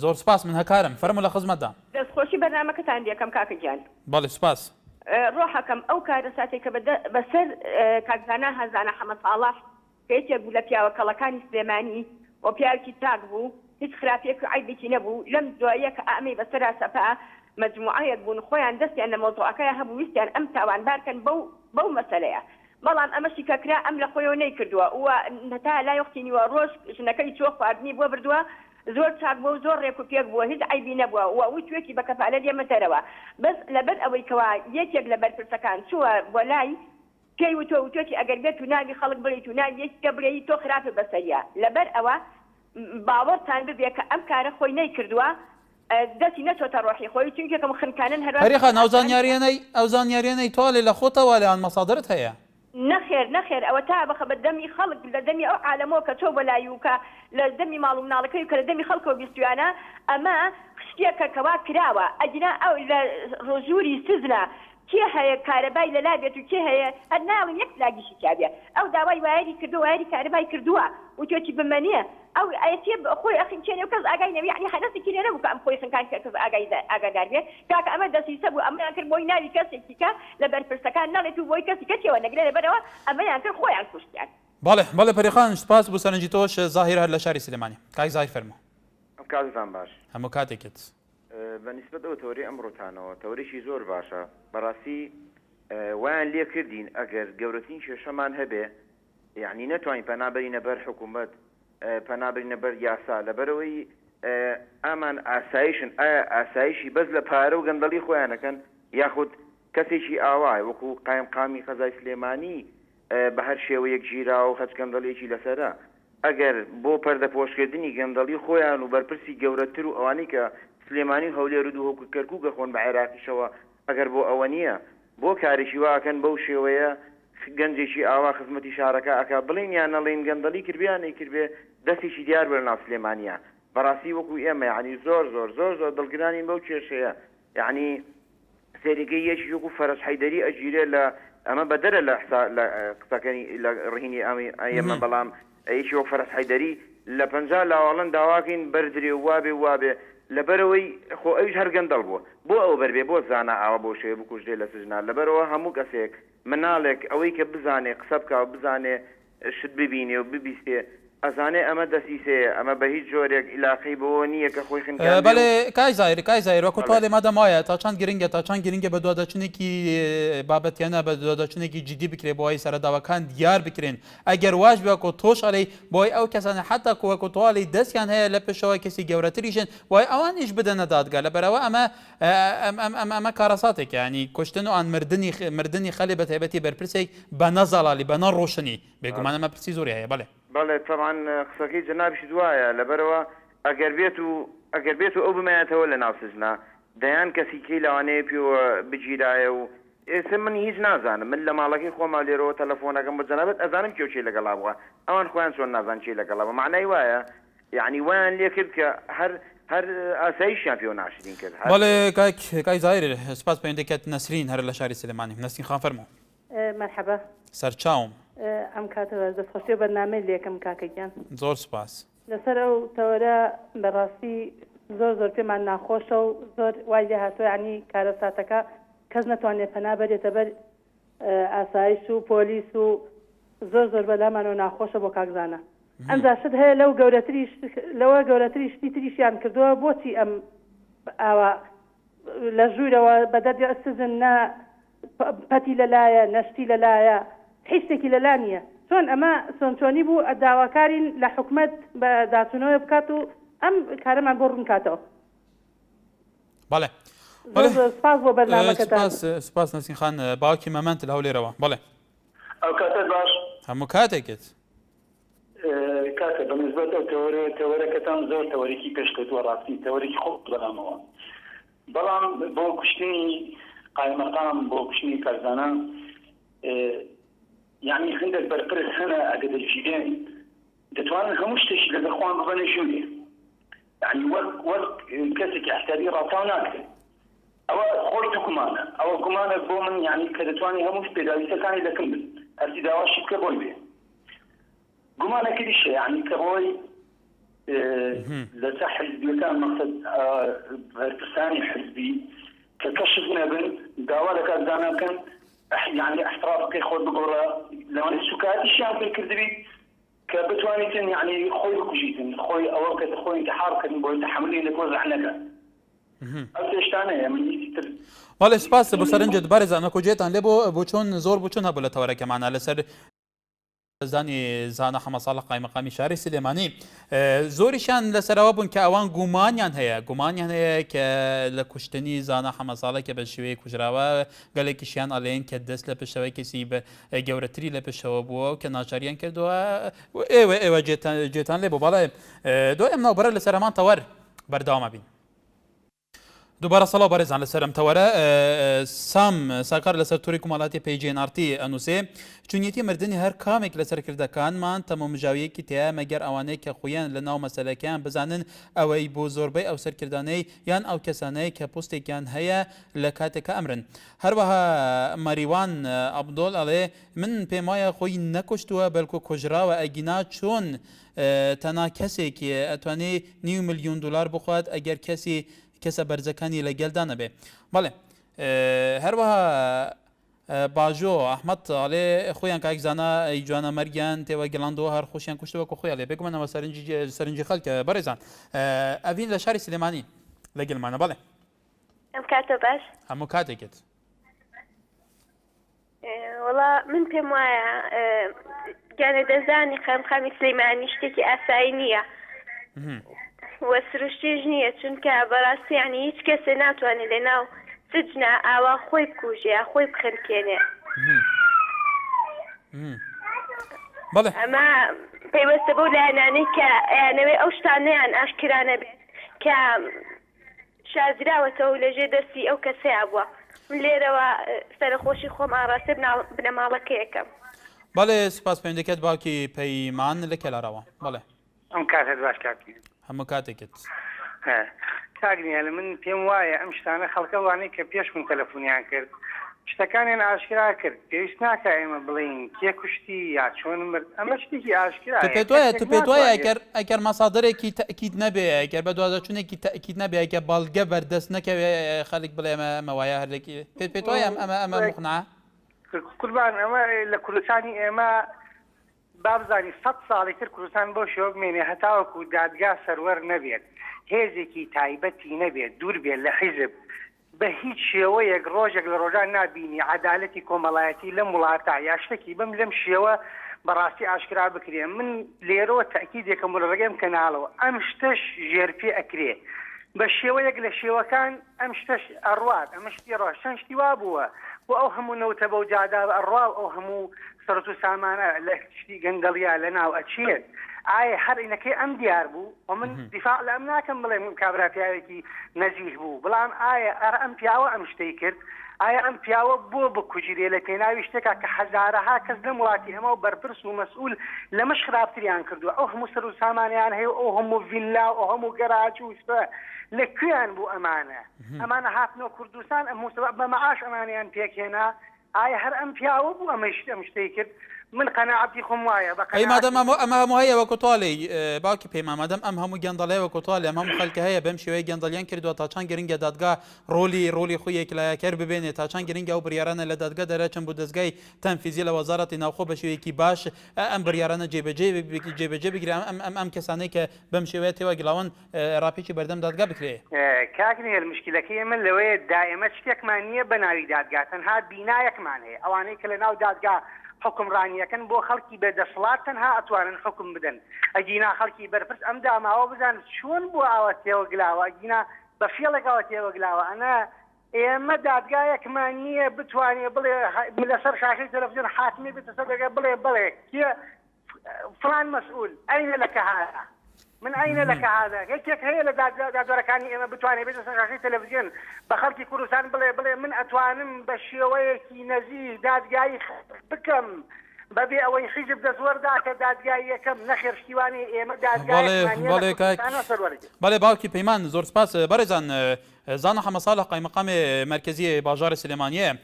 زۆر سپاس من هەکارم فەرموو لە خزمەتدا. دەستخۆشی بەرنامەکەتان دیەکەم کاکە گیان. بەڵێ سپاس. ڕۆحەکەم ئەو کارە ساتێک کە بەسەر کاکزانە هەزانە حەمەد ساڵح کە یەکێک بوو لە پیاوەکەڵەکانی سلێمانی و پیاوێکی چاک بوو هیچ خراپێک و عیبێکی نەبوو لەم دواییە کە ئەمەی بەسەرا سەپا مەجموعەیەک بوون خۆیان دەستیان لە مۆزوعەکەیە هەبوو ویستیان ئەم تاوانبارکەن بەو مەسەلەیە بەڵام ئەمەشی کەکرا ئەم لە خۆیەوە نەیکردووە و هەتا لای وەختینیوە ڕۆژ ژنەکەی چۆ خواردنی بۆ بردووە زۆر چاک بوو زۆر ڕێک و پێک بووە هیچ عیبی نەبووە و ئەوی توێکی بە کەفالە دێمەتەرەوە بەس لەبەر ئەوەی کەوا یەکێک لە بەرپرسەکان چووە بۆ لای پێی وتۆ وتۆکی ئەگەر بێت و ناوی خەڵک بڵێیت و ناوی یەکێکە بڵێی تۆ خراپە بەسەریە لەبەر ئەوە باوەڕتان ببێ کە ئەم کارە خۆی نەیکردووە دەستی نەچۆتە ڕۆحی خۆی چونکێکم خنکانن هەر پەریخان ئەو زانیاریانەی تۆڵێ لە خۆتەوە لەیان مەسادرت هەیە نەخێر ئەوە تا بەخە بە دەمی خەڵک لە دەمی ئەو عالەمەوە کە تۆ بەلای و کە لە دەمی ماڵ و مناڵەکەی کە لە دەمی خەڵکەوە بیستویانە ئەمە شتێکە کەوا کراوە ئەجنا ئەو لە ڕۆژووری سزنە کێ هەیە کارەبای لەلا بێت و کێ هەیە هەر ناڵین یەک لاگیشی کابێ ئەو داوای وایری کردو وایری کارەبای کردووە و تۆکی بمەنیە ئەو ئەیەتێ خۆی ئەخینچێنێ و کەس ئاگای نەبی یعنی هەنەسێکی لێ نەبوو کە ئەم خۆی خنکان کە کەس ئاگادار بێت کاکە ئەمە دەسیسە بوو ئەمەیان کرد بۆی ناوی کەسێکی کە لە بەرپرسەکان نەڵێت و بۆی کەسی کەسێوە نەگرێ لەبەرەوە ئەمەیان کرد خۆیان کوشتیان. بەڵێ پەریخان سپاس بۆ سەرنجی تۆش زاهیر هەر لە شاری سلێمانی کاک زاهیر فەرموو. کاتتان باش هەموو کاتێکت بەنسبەت ئەو تەوری ئەمڕۆتانەوە تەوریشی زۆر باشە بەڕاستی وایان لێ کردین ئەگەر گەورەترین کێشەمان هەبێ یعنی نەتوانین پەنابەرینە بەر حکوومەت پەنابەرینە بەر یاسا لەبەرەوەی ئامان ئاسایشن ئایا ئاسایشی بەس لە پارە و گەندەڵی خۆیانەکەن یاخود کەسێکی ئاوای وەکو قایمقامی خەزای سلێمانی بە هەر شێوەیەک ژیرا و خەچ گەندەڵێکی لەسەرە ئەگەر بۆ پەردەپۆشکردنی گەندەڵی خۆیان و بەرپرسی گەورەتر و ئەوانەی کە سلێمانی هەولێر و هۆکو کەرکوو گەخۆن بە عێراقیشەوە ئەگەر بۆ ئەوە نییە بۆ کارێکی واکەن بەو شێوەیە گەنجێکی ئاوا خزمەتی شارەکە ئەکا بڵین یان نەڵێن گەندەڵی کردیان نەیکردبێ دەستێکی دیار بەر ناو سلێمانیە بەڕاستی وەکو ئێمە یعنی زۆر دڵگرانین بەو کێشەیە یعنی سێریگەی یەکی وەکو فەرەس حەیدەری ئەگیرێ لە ئەمە بەدەرە لە قسەکەنی لە ڕهینی ئێمە بەڵام یەکی وەک فەرەس حەیدەری لە 50 لاوەڵەن داواکەین بەردرێ و وابێ لەبەرەوەی خۆ ئەویش هەر گەندەڵ بووە بۆ ئەو بەربێ بۆ زانە ئاوە بۆ شێ بکوژێ لە سژنا لەبەرەوە هەموو کەسێک مناڵێک ئەوەی کە بزانێ قسە بکە و بزانێ شت ببینێ و ببیستێ ئەزانێ ئەمە دەسیسەیە ئەمە بە هیچ جۆرێک ئیلاقی بەوە نییە کە خۆی خنکان بەڵێ کای زایر وەکو تۆ لێمە دەمایە تا چەند گرنگە بە دوادەچنێکی بابەتیانە بە دوادەچنێکی جدی بکرێ بۆ ئەی سەرەداوەکان دیار بکرێن ئەگەر واش بێکۆ تۆش ئەڵێ بۆی ئەو کەسانە حتا وەکو تۆڵی دەستیان هەیە لە پێشەوە کەسی گەورەتریشن وای ئەوانیش بدەنە دادگا لەبەرەوە ئەمە کارەساتێک ینی کوشتن و ئان مردنی خەڵی بە تایبەتی بەرپرسێک بە نەزاڵالی بە نەڕۆشنی بێگومان ئەمە پرسی زۆری هەیە بەڵێ طبعا قسەکەی جەنابیش دوایە لەبەرەوە ئەگەر بێت و ئەو بمایەتەوە لە ناو سژنا دەیان کەسیکەی لەوانەیە پێوە بگیرایە و ئێستا من هیچ نازانم من لە ماڵەکەی خۆما لێرەوە تەلەفۆنەکەم بە جەنابەت ئەزانم کێ چێ لەگەڵا بووە ئەوان خۆیان چۆن نازان چێ لەگەڵەوە معنای وایە یعنی وایان لێ کرد کە هەر ئاساییشیان پێوە ناشرین کرد بەڵێ کای زایر سپاس پەیوەندیکەت نەسرین هەر لە شاری سلێمانی نەسرین خان فەرموو مەرحەبا سەرچاوم ئەم کاتەوە دەستخۆشی بەرنامەی لێکم کاکەگیان زۆر سپاس لەسەر ئەو تەوەرە بەڕاستی زۆر پێمان ناخۆشە و زۆر وای لێ هاتووە ینی کارەساتەکە کەس نەتوانێت پەنا بەرێتە بەر ئاسایش و پۆلیس و زۆر بەلامانەوە ناخۆشە بۆ کاکزانە ئەمجا شت هەیە لەوە گەورەتری شتی تریشیان کردووە بۆچی ئەم ئاوا لە ژوورەوە بەدەردی ئەسزن نا پەتی لەلایە نەشتی لەلایە هیچێکی لەلا نییە چۆن ئەمە چۆنی بوو داواکارین لە حکومەت بە داچونەوە بکات و ئەم کارەمان بۆ ڕوون کاتەوە. بەڵێ سپاس بۆ بەرنامەکەتان. سپاس نەسرین خان باوکی مەمەند لە هەولێرەوە بەڵێ ئەو کاتە باش هەموو کاتێکت کاتە بەنسبەت ئەو تەوەرەکەتان زۆر تەوەرێکی پێشکەوتووە ڕاستی تەوەرێکی خۆ بەڵامەوە بەڵام بۆ کوشتنی قایمەقام بۆ کوشتنی کارزانە یعنی هەندێک بەرپرس هەنە ئەگە دەگیرێن دەتوانن هەموو شتێکی لەگەڵ خۆیان ببەنە ژوورێ يعني وقت كسك احتاجي راتوناك او خوش كمانه او كمانه بومن يعني كدتواني همش بداية كان لكمل هل داواش كبوي به كمانه كل شيء يعني كبوي لسا حزبي كان مقصد ارتساني حزبي ككشف نبن داوالك أدانا كان يعني احتراف كي خود بقولة لما السكات الشام في الكذبي كبتوانيتن يعني خوي كوجيتن خوي أوقات خوي انتحار كن بقول تحملين لك وزع لك أتشتانه من والله سپاس بو سرنجت بارز انا کوجیتان لبو بوچون زور بوچون هبل تورا كمان على سر زاني زانا حمصالة قايمة مقامي شاري سليماني زوريشان لسروابون كأوان قومانيان هيا كلكشتني زانا حمصالة كبشوي كجراوا قال كشيان علين كدس لبشوي كسيب جورتري لبشوا بوا وكناشريان كدوا ايوه جيتان لبو بالا دو امنا برا لسرمان تور برداوم بين دوباره صلاة بارز على سرم تورا سام ساكار لسر توری کمالاتی پیجین آرتی انوسه چونیتی مردنی هر کامک لسر کرده کان من تمام جاویه کی تیا مگر اوانه که خویان لناو مسئله کان بزنن اوی بو زوربی او سر کردنی یان او کسانه که پستی کان هیا لکاته که امرن هر وها مریوان عبدال علی من پیمای خوی نکشتوا بلکو کجرا و اگینا چون تنا کسی که اتوانی $9 ملیون بخواد اگر کسی کسا برزکانی لگل دانه به بله هر وها باجو احمد علی خویان که اگزانا ایجوانا مرگان تیوا گلاندو هر خوشیان کشته و خوی علی بگم انا سرنجی خلک برزان اوین لشاری سلیمانی لگل معنا بله ام كاتباش همو کاتکت والله من بهم وايا كان دزاني خامي سليماني اشتكي اساينيه وسروشتي جنيه چونکە بەڕاستی یعنی هیچ کەسێ ناتوانێت لەناو سجنە ئاوا خۆی بکوژێ خۆی بخەرکێنێ ئەمە پەیوەستە بەو لایەنانەی کە ئەیانەوێ ئەو شتانەیان ئاشکرانە بێت کە شازراوەتەوە لەژێ دەستی ئەو کەسەیە بووە من لێرەوە سەرخۆشی خۆم ئاڕاستە بنەماڵەکە یەکەم بەڵێ سپاس پێم دەکەت باوکی پەیمان لە کێلارەوە بەڵێ ئەم کاتت باش کاکی همو کاتێکت کاگنیە لە من پێم وایە ئەم شتانە خەڵکە وانەی کە پێش من تەلەفۆنیان کرد شتەکانیان ئاشکرا کرد پێویست ناکە ئێمە بڵین کێ کوشتی یا چۆن مرد ئەمە شتێکی ئاشکرا تو پێت وایە ئەگەر مەسادرێکی تەکید نەبێ ئەگەر بە دوازەچوونێکی تەکید نەبێ ئەگە بەڵگە بەردەست نەکەوێ خەڵک بڵێ ئەمە وایە هەرێکی پێت وایە ئەمە مقنعە قوربان ئەمە لە کوردستانی ئێمە بابزانی 100 ساڵی تر کوردستان بۆ شێوە بمێنێ هەتاوەکو دادگا سەروەر نەبێت هێزێکی تایبەتی نەبێت دوور بێت لە حیزب بە هیچ شێوەیەک ڕۆژێک لە ڕۆژان نابینی عەدالەتی کۆمەڵایەتی لەم وڵاتە یا شتێکی بەم لەم شێوە بەڕاستی ئاشکرا بکرێ من لێرەوە تەکیدێکم لە ڕێگەم کەناڵەوە ئەم شتەش ژێرپێ ئەکرێ بە شێوەیەک لە شێوەکان ئەم شتەش ئەڕوات ئەمە شتی ڕۆژ چەند شتی وا بووە بۆ ئەو هەموو نەوتە بەو جادا ئەڕوا ئەو هەموو سەرەت و سامانە لە شتی گەنگەڵیا لەناو ئەچێت ئایا هەر ئینەکەی ئەم دیار بوو و من دیفاع لە ئەم ناکەم بڵێم کابرا پیاوێکی نەزیح بوو بەڵام ئایا ئەم پیاوە ئەم شتەی کرد ئایا ئەم پیاوە بۆ بکوژیرێ لە پێناوی شتێکا کە حەزارەها کەس لەم وڵاتی ئەمە و بەرپرس و مەسئول لەمەش خراپتریان کردووە ئەو هەموو سەر و سامانیان هەیە ئەو هەموو ڤیلا ئەو هەموو گەراج و شتە لەکوێیان بوو ئەمانە هاتنەوە کوردستان ئەم بە مەعاش ئەمانیان پێکهێنا ئایا هەر ئەم پیاوە بوو ئەم شتەی کرد من قەناعەتی خۆم وایە ئەی مادەم ئەمە هەموو هەیە وەکو تۆڵی باوکی پێیمان مادەم ئەم هەموو گەندەڵەیە وەکو تۆڵی ئەم هەموو خەڵکە هەیە بەم شێوەیە گەندەڵیان کردووە تا چەند گرنگە دادگا ڕۆلی خۆی یەکلایەکەر ببێنێت تا چەند گرنگە ئەو بریارانە لە دادگا دەرەچن بۆ دەستگای تەنفیزی لە وەزارەتی ناوخۆ بە شێوەیەکی باش ئەم بریارانە جێبەجێ بگرێ ئەم کەسانەی کە بەم شێوەیە تێوە گڵاون ڕاپێکی بەردەم دادگا بکرێ کاکنێر مشکلەکەی من لەوەیە دائمە شتێکمان نییە بە ناوی دادگا تەنها بینایەکمان هەیە ئەوانەی کە لە ناو دادگا حکمڕانیەکەن بۆ خەڵکی بێدەسەڵات تەنها ئەتوانن حکم بدەن ئەگینا خەڵکی بەرپرس ئەم داماوە بزان چۆن بۆ ئاوە تێوە گلاوە ئەگینا بە فێڵێکەوە تێوە گلاوە ئەنە ئێمە دادگایەکمان نییە بتوانێ بڵێ لەسەر شاشەی تەلەڤیزیۆن حاتمی بێتە سەر دەگە بڵێ کێ فلان مەسئول ئەینە لەکە هذا من أين لك هذا؟ هيك هي لدادورة كان إما بتواني بيت سكاشي تلفزيون بخلكي كروسان بلي من أتوانم بشيوية كي نزيه داد جاي بكم بەبێ ئەوەی حیزب دەزوەردا کە دادگای یەکەم نەخێر شتیوانی ئێمە بەڵێ باوکی پەیمان زۆر سپاس بەڕێزان زانا حەمە ساڵح قایمەقامی مرکزی باژارە سلێمانیە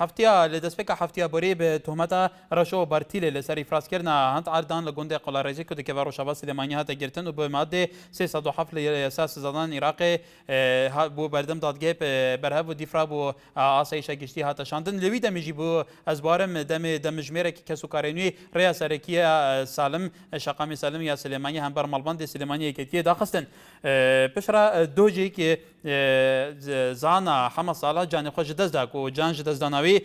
هەفتەیە لە دەستپێکە هەفتەیە بۆرێ بە تۆهمەتە ڕەشەوە بەرتیلێ لەسەر ئیفرازکردنا هەند ئاردان لە گوندی قوڵاڕێزی کردێکە بە ڕۆژاوا سلێمانی هاتە گرتن و بە مادێ 307 لە یاسا سزادان عێراقێ بۆ بەردەم دادگای بەرهەب و دیفرا بۆ ئاسایشە گشتی هاتە شاندن لەوی دەمێژی بۆ ئەزبارم دەمژمێرێکی کەسوکارێنوی ڕێیا سەرەکیە سالم شەقامی سالم یا سلێمانی هەم بەرمەڵبەندی سلێمانی یەکێتیە داخستن پشرا دۆجێکی زانا حەمە ساڵە جانی خۆش دەستدا و جان ji دەستداناوی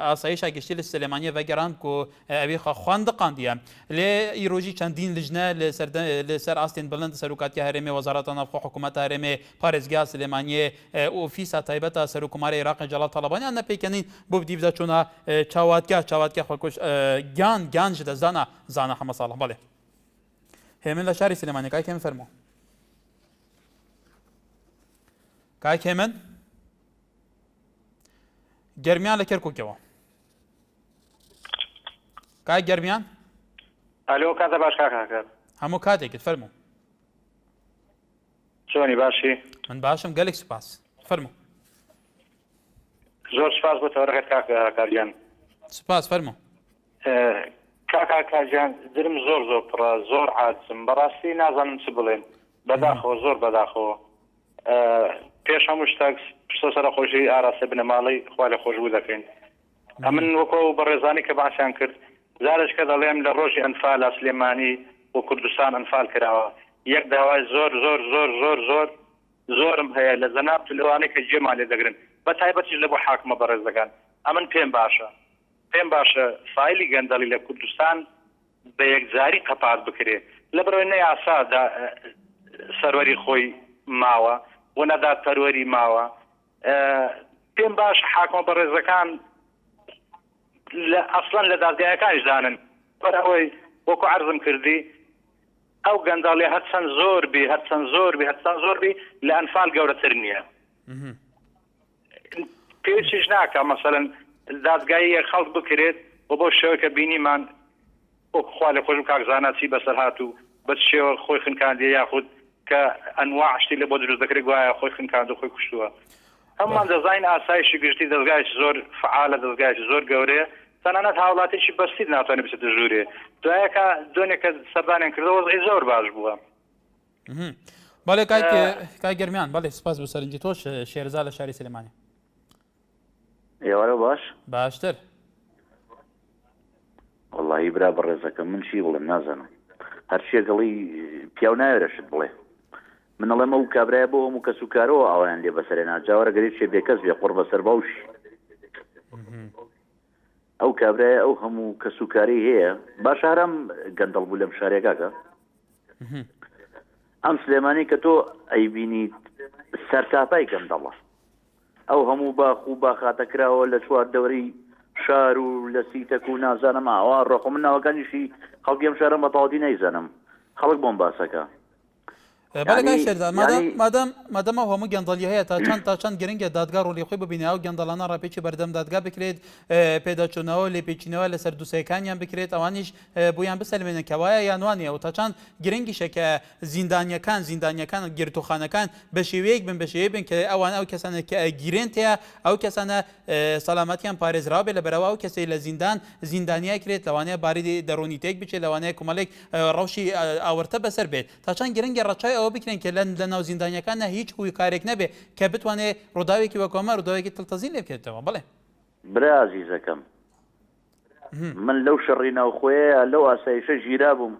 ئاسایشە گشتی لە سلێمانیە vەگەران و ئەوی خوان دقاندیە لێ ئیرۆژی چەندین لژنە لەسەر ئاستین بڵند سەرۆکاتی هەرێمێ وەزارەتە ناوخۆ حکوومەتە هەرێمێ پارێزگا سلێمانیە ئۆفیسا تایبەتە سەرۆکوماری عێراقی جەڵال تەڵەبانیان نەپێکەنین بۆ بدیڤدا چۆنە چاواتکە خۆکوش گیان ji دەستدانا زانا حەمە ساڵح بەڵێ هێمن لە شاری سلێمانی کاک هێمن فەرموو کاک هێمن گەرمیان لە کەرکووکەوە کاک گەرمیان ئەلۆ کاتە باش کاکەکەت هەموو کاتێکت فەرموو چۆنی باشی من باشم گەلێک سوپاس فەرموو زۆر سپاس بۆ تەوەرەکەت کاکەکارگیان سوپاس فەرموو کاکەکارگیان درم زۆر پڕە زۆر عاجزم بەڕاستی نازانم چ بڵێن بەداخەوە زۆر بەداخەوە پێش هەموو شتێک پشتە سەرخۆشی ئاراستە بنەماڵی خوا لە خۆشبوو دەکەین ئەمن وەکو بەڕێزانی کە باسییان کرد زارشکە دەڵێم لە ڕۆژی ئەنفال لە سلێمانی و کوردستان ئەنفال کراوە یەک داوای زۆرم هەیە لە زەناب لەوانەیە کە جێمان لێ دەگرن بە تایبەتیش لە بۆ حاکمە بەڕێزەکان ئەمن پێم باشە فایلی گەندەڵی لە کوردستان بە یەکجاری قەپات بکرێ لە بەرەوەی نەیاسادا سەروەری خۆی ماوە و نەدات پەروەری ماوە پێم باش حاکمە بەڕێزەکان ئەسڵەن لە دادگایەکانیش دانن بەرەوەی وەکو عەرزم کردی ئەو گەندەڵی هەرچەند زۆر بی لە ئەنفال گەورەتر نییە پێچیش ناکە مەسەلەن دادگایی خەڵک بکرێت و بۆ شێوەکە بینیمان وەکوخوا لە خۆشم کاکزاناچی بەسەر هاتوو بە شێوە خۆی خنکاندیە یاخود کە ئەنواع شتی لە بۆ دروست دەکرێت گوایە خۆی خنکاند و خۆی کوشتووە هەمومان دەزانین ئاسایشی گشتی دەستگایش زۆر فعالە دەستگایش زۆر گەورەیە تەنانەت هاوڵاتێکی بەسیت ناتوانێت بچێتە ژوورێ دوایەکە دۆنێکە سەردانیان کردەوە وەزعی زۆر باش بووە بەڵێ کاک گەرمیان بەڵێ سپاس بۆ سەرنجی تۆش شێرزا لە شاری سلێمانی ئێوارە باشتر وەڵڵاهی برا بەڕێزەکە من چی بڵێم نازانم هەرچیە گەڵی پیاو ناوێرەشت بڵێ من ئەڵێم ئەو کابرایە بۆ هەموو کەس و کارەوە ئەویان لێ بەسەرێنا جاوەرە گەرێت شێ بێکەس بێ قوڕ بەسەر باوشی ئەو کابرایە ئەو هەموو کەس و کاری هەیە باشە هەرم گەندەڵ بوو لەم شارێکاکە ئەم سلێمانی کە تۆ ئەیبینیت سەرتاپای گەندەڵە ئەو هەموو باخ و باخاتەکراوە لە چوار دەوری شار و لە سیتەک و نازانم ئاوا ڕۆخ من ناوەکانیشی خەڵکی ئەم شارە بەتەواوی نەیزانم خەڵک بۆم باسەکە بەڵێ شێرزان مادەم ئەو هەموو گەندەڵی هەیە تا چەند گرنگە دادگا ڕۆڵی خۆی ببینێ ئەو گەندەڵانە ڕاپێکی بەردەم دادگا بکرێت پێداچوونەوە لێپێچینەوە لەسەر دووسەکانیان بکرێت ئەوانیش بۆیان بسەلمێنە کەوایە یانوانە و تا چەند گرنگیشە کە زیندانیەکان گرتوخانەکان بە شێوەیەک بن بە شێوەیە بن کە ئەوان ئەو کەسانە کە گیرێنتەیە ئەو کەسانە سەلامەتیان پارێزراوە بێ لە بەرەوە ئەو کەسەی لە زیندانیا کرێت لەوانەیە باری دەڕۆنیتێک بچێت لەوانەیە کومەڵێک ڕەوشی ئاورتە بەسەر بێت تا چەند گرنگی ڕەچای بکرێن کە لە ناو زیندانیەکانە هیچ هوی کارێک نەبێ کە بتوانێت ڕووداوێکی وەکۆمە ڕووداوێکی تڵتەزین لێ بکرێتەوە بڵێ برا عزیزەکەم من لەو شەڕی ناوخۆیە لەو ئاسایشە ژیرا بووم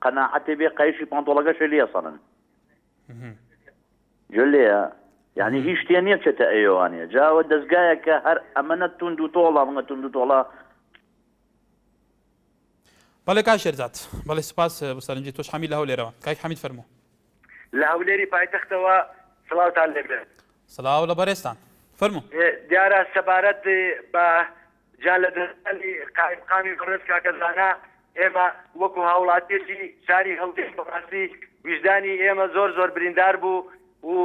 قەناعەتێ بێ قایشی پانتۆڵەکەشە لێ سەنن جلەیە یعنی هیچ شتێ نییە چێتە ئەیوانێ جاوە دەستگایە کە هەر ئەمەنە تونند و تۆڵە بڵە تونند و تۆڵە بەڵێ کاک شێرزاد بەڵێ سپاس بۆ سەرنجی تۆش حەمید لە هەولێرەوە کاک حەمید فەرموو لە هەولێری پایتەختەوە سڵاوتان لێبێت سڵاو لە بەڕێستان فەرموو دیارە سەبارەت بە جا لە دەستانی قایمقامی بەڕێز کاکەزانە ئێمە وەکو هاوڵاتێکی شاری هەولێر بەڕاستی ویژدانی ئێمە زۆر بریندار بوو و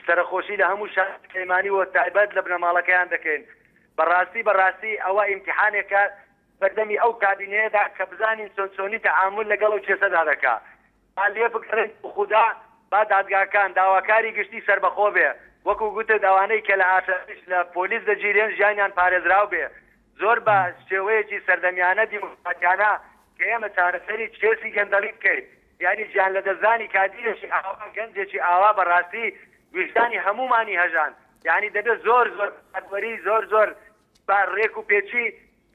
سەرخۆشی لە هەموو شار سلێمانی و تایبەت لە بنەماڵەکەیان دەکەین بەڕاستی ئەوە ئیمتیحانێکە بەردەمی ئەو کابینەیەدا کە بزانین چۆنی تەعامل لەگەڵ ئەو کێسەدا دەکا با لێ بگەڕێن خوددا با دادگاکان داواکاری گشتی سربەخۆ بێ وەکو گوتت ئەوانەی کە لە ئاسایش لە پۆلیس دەگیرێن ژیانیان پارێزراو بێ زۆر بە شێوەیەکی سەردەمیانە دیموکراتیانە کە ئێمە چارەسەری کێسی گەندەڵی بکەیت یعنی گیان لە دەستدانی کادیرێکی ئاوا گەنجێکی ئاوا بەڕاستی ویژدانی هەمومانی هەژان یعنی دەبێت زۆر ئەدوەری زۆر با ڕێک و پێچی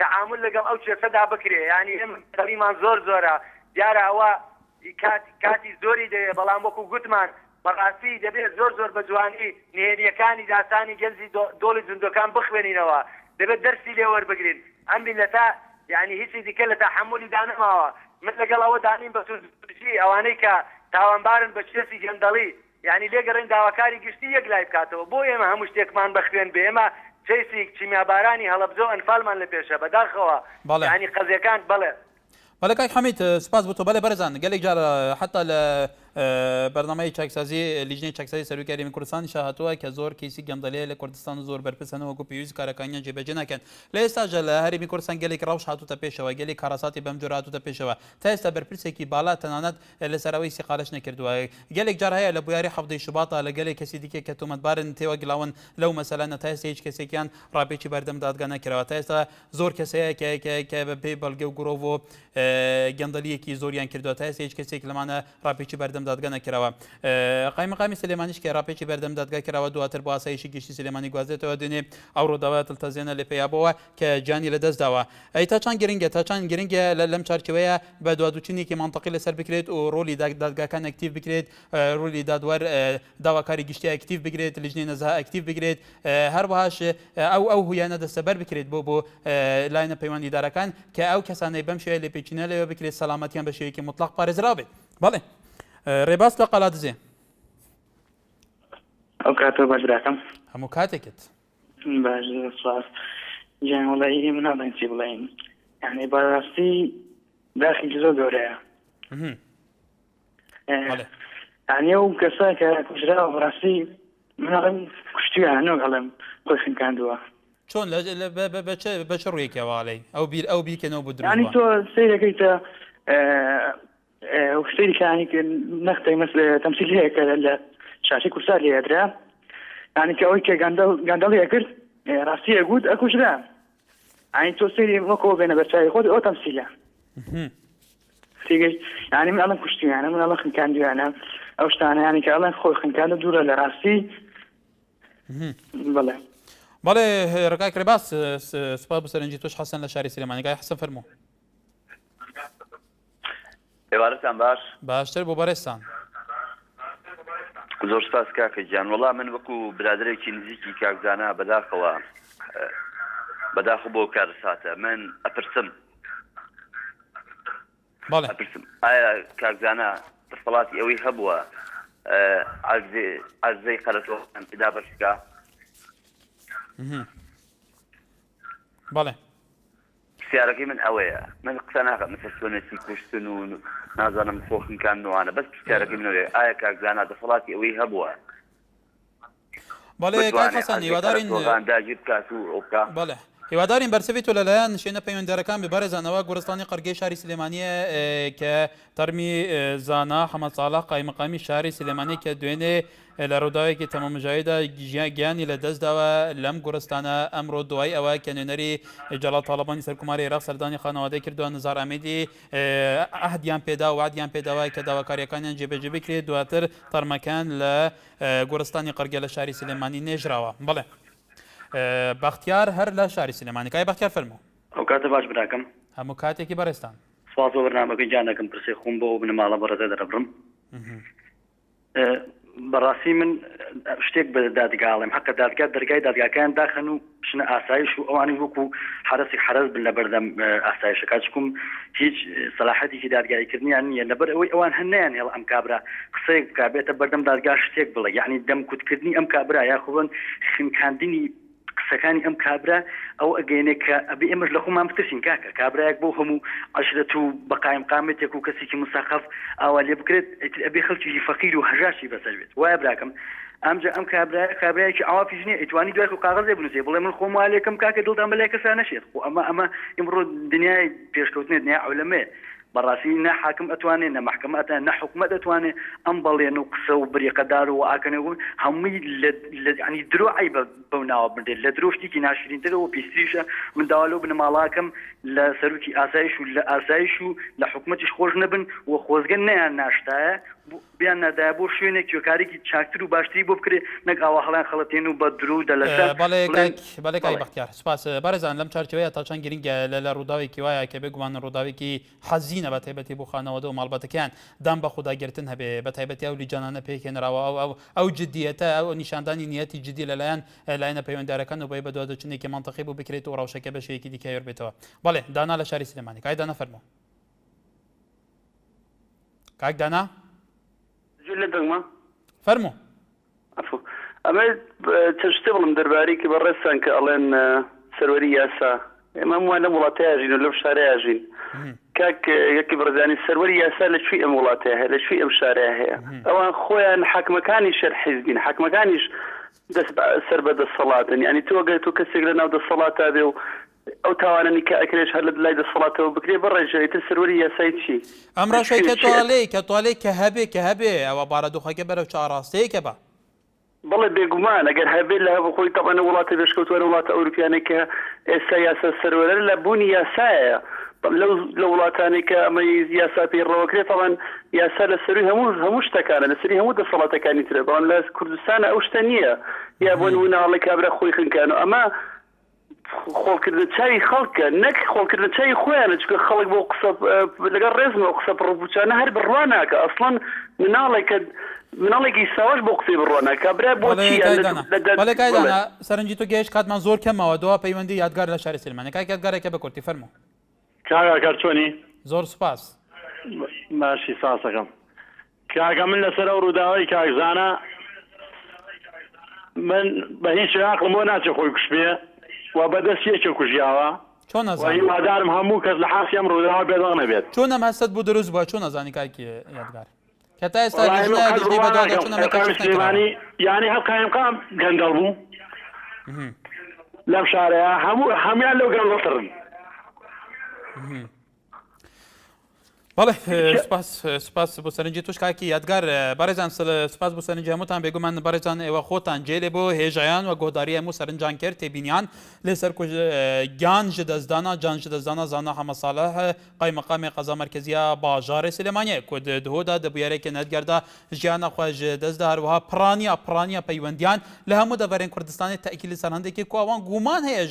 تەعامل لەگەڵ ئەو کێسەدا بکرێ یعنی ئێمە تەریمان زۆرە دیارە ئەوە کاتی زۆری دەیە بەڵام وەکو گوتمان بەڕاستی دەبێت زۆر بە جوانی نهێنیەکانی داستانی گەنجی دۆڵی زیندوەکان بخوێنینەوە دەبێت دەرسی لێ وەربگرین ئەم میلەتە یعنی هیچی دیکە لە تەحملی دانەماوە من لەگەڵ ئەوە دانین بە سوودی ئەوانەی کە تاوانبارن بە کێسی گەندەڵی یعنی لێگەڕین داواکاری گشتی یەک لای بکاتەوە بۆ ئێمە هەموو شتێکمان بەخوێن بێ ئێمە چیسی کیمیابارانی هەڵەبجە و ئەنفالمان لە پێشە بەداخەوە یعنی قەزیەکان بەڵێ بەڵێ کاک حەمید سپاس بۆ تۆ بەڵێ بەرزان گەلێک جار حتا لە بەرنامەی چاکسازی لیژنەی چاکسازی سەرۆکی هەرێمی کوردستانی شاهاتووە کە زۆر کەیسی گەندەڵەیە لە کوردستان زۆر بەرپرسەنەوە وەکو پێویست کارەکانیان جێبەجێ ناکەن لە ئێستاژە لە هەرێمی کوردستان گەلێک ڕەوش هاتووتە پێشەوە گەلێک کارەساتی بەم جۆرە هاتووتە پێشەوە تا ئێستا بەرپرسێکی باڵا تەنانەت لەسەرەوەی سیقالەش نەکردووە گەلێک جار هەیە لە بویاری حەفدەی شوباتە لە گەلێک کەسی دیکە کە تۆمەتبارن تێوە گڵاون لەو مەسەلانە تا ئێستا هیچ کەسێکیان ڕاپێکی بەردەم دادگا نەکرەوە تا ئێستا زۆر کەسەیە کە بەپێی بەڵگە و گرۆڤ و گەندەلیەکی زۆریان کردووە تا ئێستا هیچ کەسێک لەمانە ڕاپێکی بەردەم دادگا نەکرەوە قایمەقامی سلێمانیش کە ڕاپێکی بەردەم دادگا کراوە دواتر بۆ ئاسایشی گشتی سلێمانی گوازێتەوە دوێنێ ئەو ڕووداوە دڵتەزێنە لە پێیابەوە کە جانی لەدەست داوە ئەی تا چەند گرنگە لەم چارچەوەیە بە دوادوچینێکی منطقی لەسەر بکرێت و ڕۆلی دادگاکان ئەکتیڤ بکرێت ڕۆلی دادوەر داواکاری گشتی ئەکتیڤ بکرێت لیژنەی نەزاها ئەکتیڤ بکرێت هەروەهاش ئەو هویانە دەستەبەر بکرێت بۆ لایەنە پەیوەندیدارەکان کە ئەو کەسانەی بەم شێوەیە لێ پێچینە لەوێ بکرێت سەلامەتیان بە شێوەیەکی مطلق پارێزرا بێت بەڵێ ڕێباز لە قەڵاتزێ ئەو کاتۆ بەدراکەم هەموو کاتێکت باش سواز گیان وڵایی من ناڵێن چی بڵین یعنی بەڕاستی داخێکی زۆر گەورەیە یعنی ئەو کەسە کە کوژراوە بەڕاستی مناڵم کوشتیوە نۆگەڵم خۆی خنکاندووە چۆن بە چ ڕوویەکەواڵی ئەو بیکەنەوە بۆ ینی تۆ سیرەکەیتە شتێکی کانی کە نەختەی مەسلە تەمسیلەیەکە لە شاشی کورسار لێدرا ینی کە ئەوەی کە گەندەڵیە کرد ڕاستیە گوت ئەکوژرا ینی تۆ سری وەکەوە بێنە بەرچاوی خۆت ئەو تەمسیلە ینی من ئەڵەن کوشتیوانە من ئەڵە خنکاندویانە ئەو شتانە ینی کە ئەڵەن خۆی خنکاندە دوورە لە ڕاستی بڵێ بەڵێ ڕکای کرێباس سوپاس بۆ سەرنجی تۆش حەسەن لە شاری سلێمانی گای حەسەن فەرموو ێوارەتان باشتر بۆ بەڕێستان زۆر سپاس کاکە گیان وەڵام من وەکو برادرێکی نزیکی کاکزانە بەداخەوە بەداخە بۆ کارساتە من ئەپرسم ئایا کاکزانە دەسەڵاتی ئەوەی هەبووە عەرزەی قەرەتەوەکان پێدا بەرزکە بەڵێ پرسیارەکەی من ئەوەیە من قسە ناکەم مەسەلەتی کوشتن و نازانم خۆخنکاندنەوانە بەس پرسیارەکەی من ئەوەیە ئایا کاکزانە دەسەڵاتی ئەوەی هەبووە بەڵێ کاک حەسەن هیوادارین داگیر بکات و ئەوکا بەڵێ هیوادارین بەرسەوی تۆ لەلایەن نشێنە پەیوەندیدارەکان ببارێزانەوە گۆرستانی قەرگەی شاری سلێمانیە کە تەرمی زانا حەمەد ساڵح قایمەقامی شاری سلێمانی کە دوێنێ لە ڕووداوێکی تەمامەژاییدا گیانی لەدەستداوە لەم گۆرستانە ئەمڕۆ دوای ئەوە کە نوێنەری جەلال تاڵەبانی سەرکوماری عێراق سەردانی خانەوادەی کردووە نزار ئەمیدی ئەهدیان پێدا و وعدیان پێداوە کە داواکاریەکانیان جێبەجێ بکرێت دواتر تەرمەکان لە گۆرستانی قەرگە لە شاری سلێمانی نێژراوە بڵێ بەختیار هەر لە شاری سلێمانی کای بەختیار فەرموو ئەو کاتە باش براکەم هەموو کاتێکی بەڕێستان سواز بۆ بەرنامەکەی جان دەکەم پرسێ خۆم بۆ بنەماڵە بەڕێزە دەرەبڕم بەڕاستی من شتێک بە دادگاڵێم حەقە دادگا دەرگای دادگاکان داخن و شنە ئاسایش و ئەوانی وەکو حرەسی حرەز بن لە بەردەم ئاسایشەکە چکم هیچ سەلاحەتێکی دادگایکردنیان نییە لەبەر ئەوەی ئەوان هەنیان هێڵ ئەم کابرا قسەیەک بکا بێتە بەردەم دادگا شتێک بڵێ یعنی دەمکوتکردنی ئەم کابرا یاخۆن خنکاندنی قسەکانی ئەم کابرا ئەو ئەگەینێک کە ئەبێ ئێمەش لە خۆمان بترسین کاکە کابراایەک بۆ هەموو عەشرەت و بەقایم قامێتێک و کەسێکی مساخەف ئاوا لێ بکرێت ئەبێ خەڵکیی فەقیر و هەژاشی بەسەر بێت وایە براکەم ئەمجا ئەم کابراایکی ئاوا پیژنێ ئەیتوانی دوای و قاغەزێ بنووسێ بڵێ من خۆم والێکم کاکە دڵدان بەلای کەسا نەشێت خۆ ئەمە ئمڕۆ دنیای پێشکەوتنێ دنیا ئەولەمێ بەڕاستی نە حاکم ئەتوانێت نە محکمە ئەتوانێت نە حکومەت ئەتوانێت ئەم بەڵێن و قسە و بریقەدار و ئاکەنێ و هەمووی ینی درۆ عیب بەو ناوە بردێت لە درۆ شتێکی ناشرینترەوە پێستریشە من داوالۆ بنەماڵاکەم لە سەرروکی ئاسایش و لە ئاسایش و لە حکومەتیش خۆش نەبن و خۆزگە نەیان ناشتایە بیان نادایە بۆ شوێنێک کێکارێکی چاکتر و باشتری بۆ بکرێت نەک ئاوا هەڵیان خەڵەتێن و بە درو دەلەسەر بەڵێ کای بەختیار سپاس بەرەزان لەم چارچەوەیە تا چەند گرنگە لە ڕووداوێکی وایە کە بێگومان ڕووداوێکی حەزینە بە تایبەتی بۆ خانەوەدە و ماڵبەتەکەیان دام بە خوداگرتن هەبێ بە تایبەتی ئەو لیجانانە پێکێنراوە ئەو جدیەتە ئەو نیشاندانی نیەتی جدی لەلایەن لایەنە پەیوەنددارەکان و بۆی بە دوادەچنێکی منطقی بوو بکرێت و ڕەوشەکە بەشەیەکی دیکە یۆر بێتەوە بەڵێ دانا لە شاری سلێمانی کای دانا فەرموو کاک دانا لە دەنگمە فەرموو ئەمە چەند شتێ بڵم دەربارەیەکی بەڕێستان کە ئەڵێن سەروەری یاسا ئێمە وان لەم وڵاتەیە ژین و لەم شارەیە ژین کاک یەکی بەڕێزانی سەروەری یاسا لەکوێی ئەم وڵاتەیە هەیە لەکوێی ئەم شارەیە هەیە ئەوان خۆیان حاکمەکانی شەر حیزبین حاکمەکانیش سەر بە دەسەڵاتن یعنی تۆ ئەگەر تۆ کەسێک لە ناو دەسەڵاتە بێ و ئەو تاوانەی کە ئەکرێش هەر لە لای دەسەڵاتەوە بکرێ بەڕێژەیتە سەروەری یاسای چی ئەمڕۆشەی کە توالێ کە هەبێ ئەوە بارەدۆخەکە بەرەو چاڕاستەیەکە بە بەڵێ بێگومان ئەگەر هەبێت لە هەبوو خۆی تەبەنە وڵاتە بێشکەوتوە وڵاتە ئەوروپیانێک کە ئێستا یاسا سەروەرە لە بوونی یاسایە لە وڵاتانی کە ئەمەی یاسا پێڕەوەکرێت تەڵەن یاسا لە سەروی هەموو شتەکانە لە سەری هەموو دەسەڵاتەکانی ترە بەڵام لە کوردستانە ئەو شتە نییە یا بۆ نمونەڵی کابرا خۆی خنکان و ئەمە خۆڵکردن چاوی خەڵکە نەک خۆڵکردن چاوی خۆیانە چکە خەڵک بۆ قسە لەگەڵ ڕێزمەوە قسە پڕبووچانە هەر بڕوان ناکە ئەسڵەن مناڵێکی ساواش بۆ قسەی بڕوانە کابرا بۆڵێ کایدانا سەرنجی تۆ گەیشت کاتمان زۆر کەمەوە دووە پەیوەندی یادگار لە شاری سلێمانی کاک یادگارێکە بە کورتی فەرموو کاکار چۆنی زۆر سوپاس باشی ساسەکەم کاکە من لەسەر ئەو ڕووداوای کاکزانە من بە هیچ عاقڵم بۆ ناچێ خۆی کوشبێ و بەدەستیەکە کوژیاوە چۆن نەزانی وادارم هەموو کەس لە حاسی ئەم ڕووداوە بێدەڵ نەبێت چۆن ئەم هەستت بوو دروست بووە چۆن نەزانی کاکی یادگار کە تا ئێستا لیژنەی بەدوادە چۆن ئەمەکەشتێمانی یعنی هەڵ قایمقام گەندەڵ بوو لەم شارەیە هەمویان لەو گەندەڵترن بەڵێ سپاس بۆ سەرنجی توش کاکی یادگار بەڕێزان سپاس بۆ سەرنجی هەمووتان بێگومان بەڕێزان ئێوە خۆتان جێلێ بۆ هێژایان و گۆداری هەموو سەرنجان کرد تێبینیان لێسەر گیان ji دەستدانا جان ji دەستدانا زانا هەمەساڵە قایمەقامی قەزا مرکزیە باژارێ سلێمانیە کو دهۆدا دەبویارێکی نەتگەردا ژیانە خۆ ji دەستدا هەروەها پرانیا پەیوەندیان لە هەموو دەڤەرێن کوردستانی تەئکیل لە سەرهەندێکی کووان گومان هەیە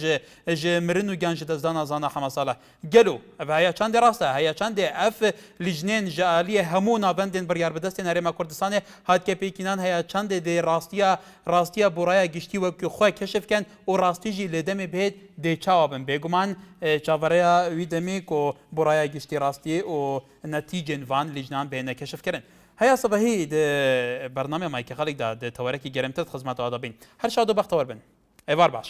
ji مرن و گیان ji دەستدانا زانا هەمەساڵە گەلو هەیە چەندێ ڕاستە هەیە چەندێ ئەف لیژنێن ژعالیە هەموو ناوەندێن بڕیار بەدەستێن هەرێما کوردستانê هاتکە پێکینان هەیە چەندێ دێ ڕاستیە بۆڕایە گشتی وەکو خۆی کەشفکەن و ڕاستیژی لێ دەمێ بێت دێ چاوە بن بێگومان چاوەڕەیە وی دەمێک و بۆڕایە گشتی ڕاستی و نەتیجێن وان لیژنان بێنە کەشفکردن هەیە سەبەهی بەرنامە مایکە خەڵکدا تەوەرەکی گەرمتر خزمەتەوە دەبین هەر شاد و بەختەوەر بن ئێوار باش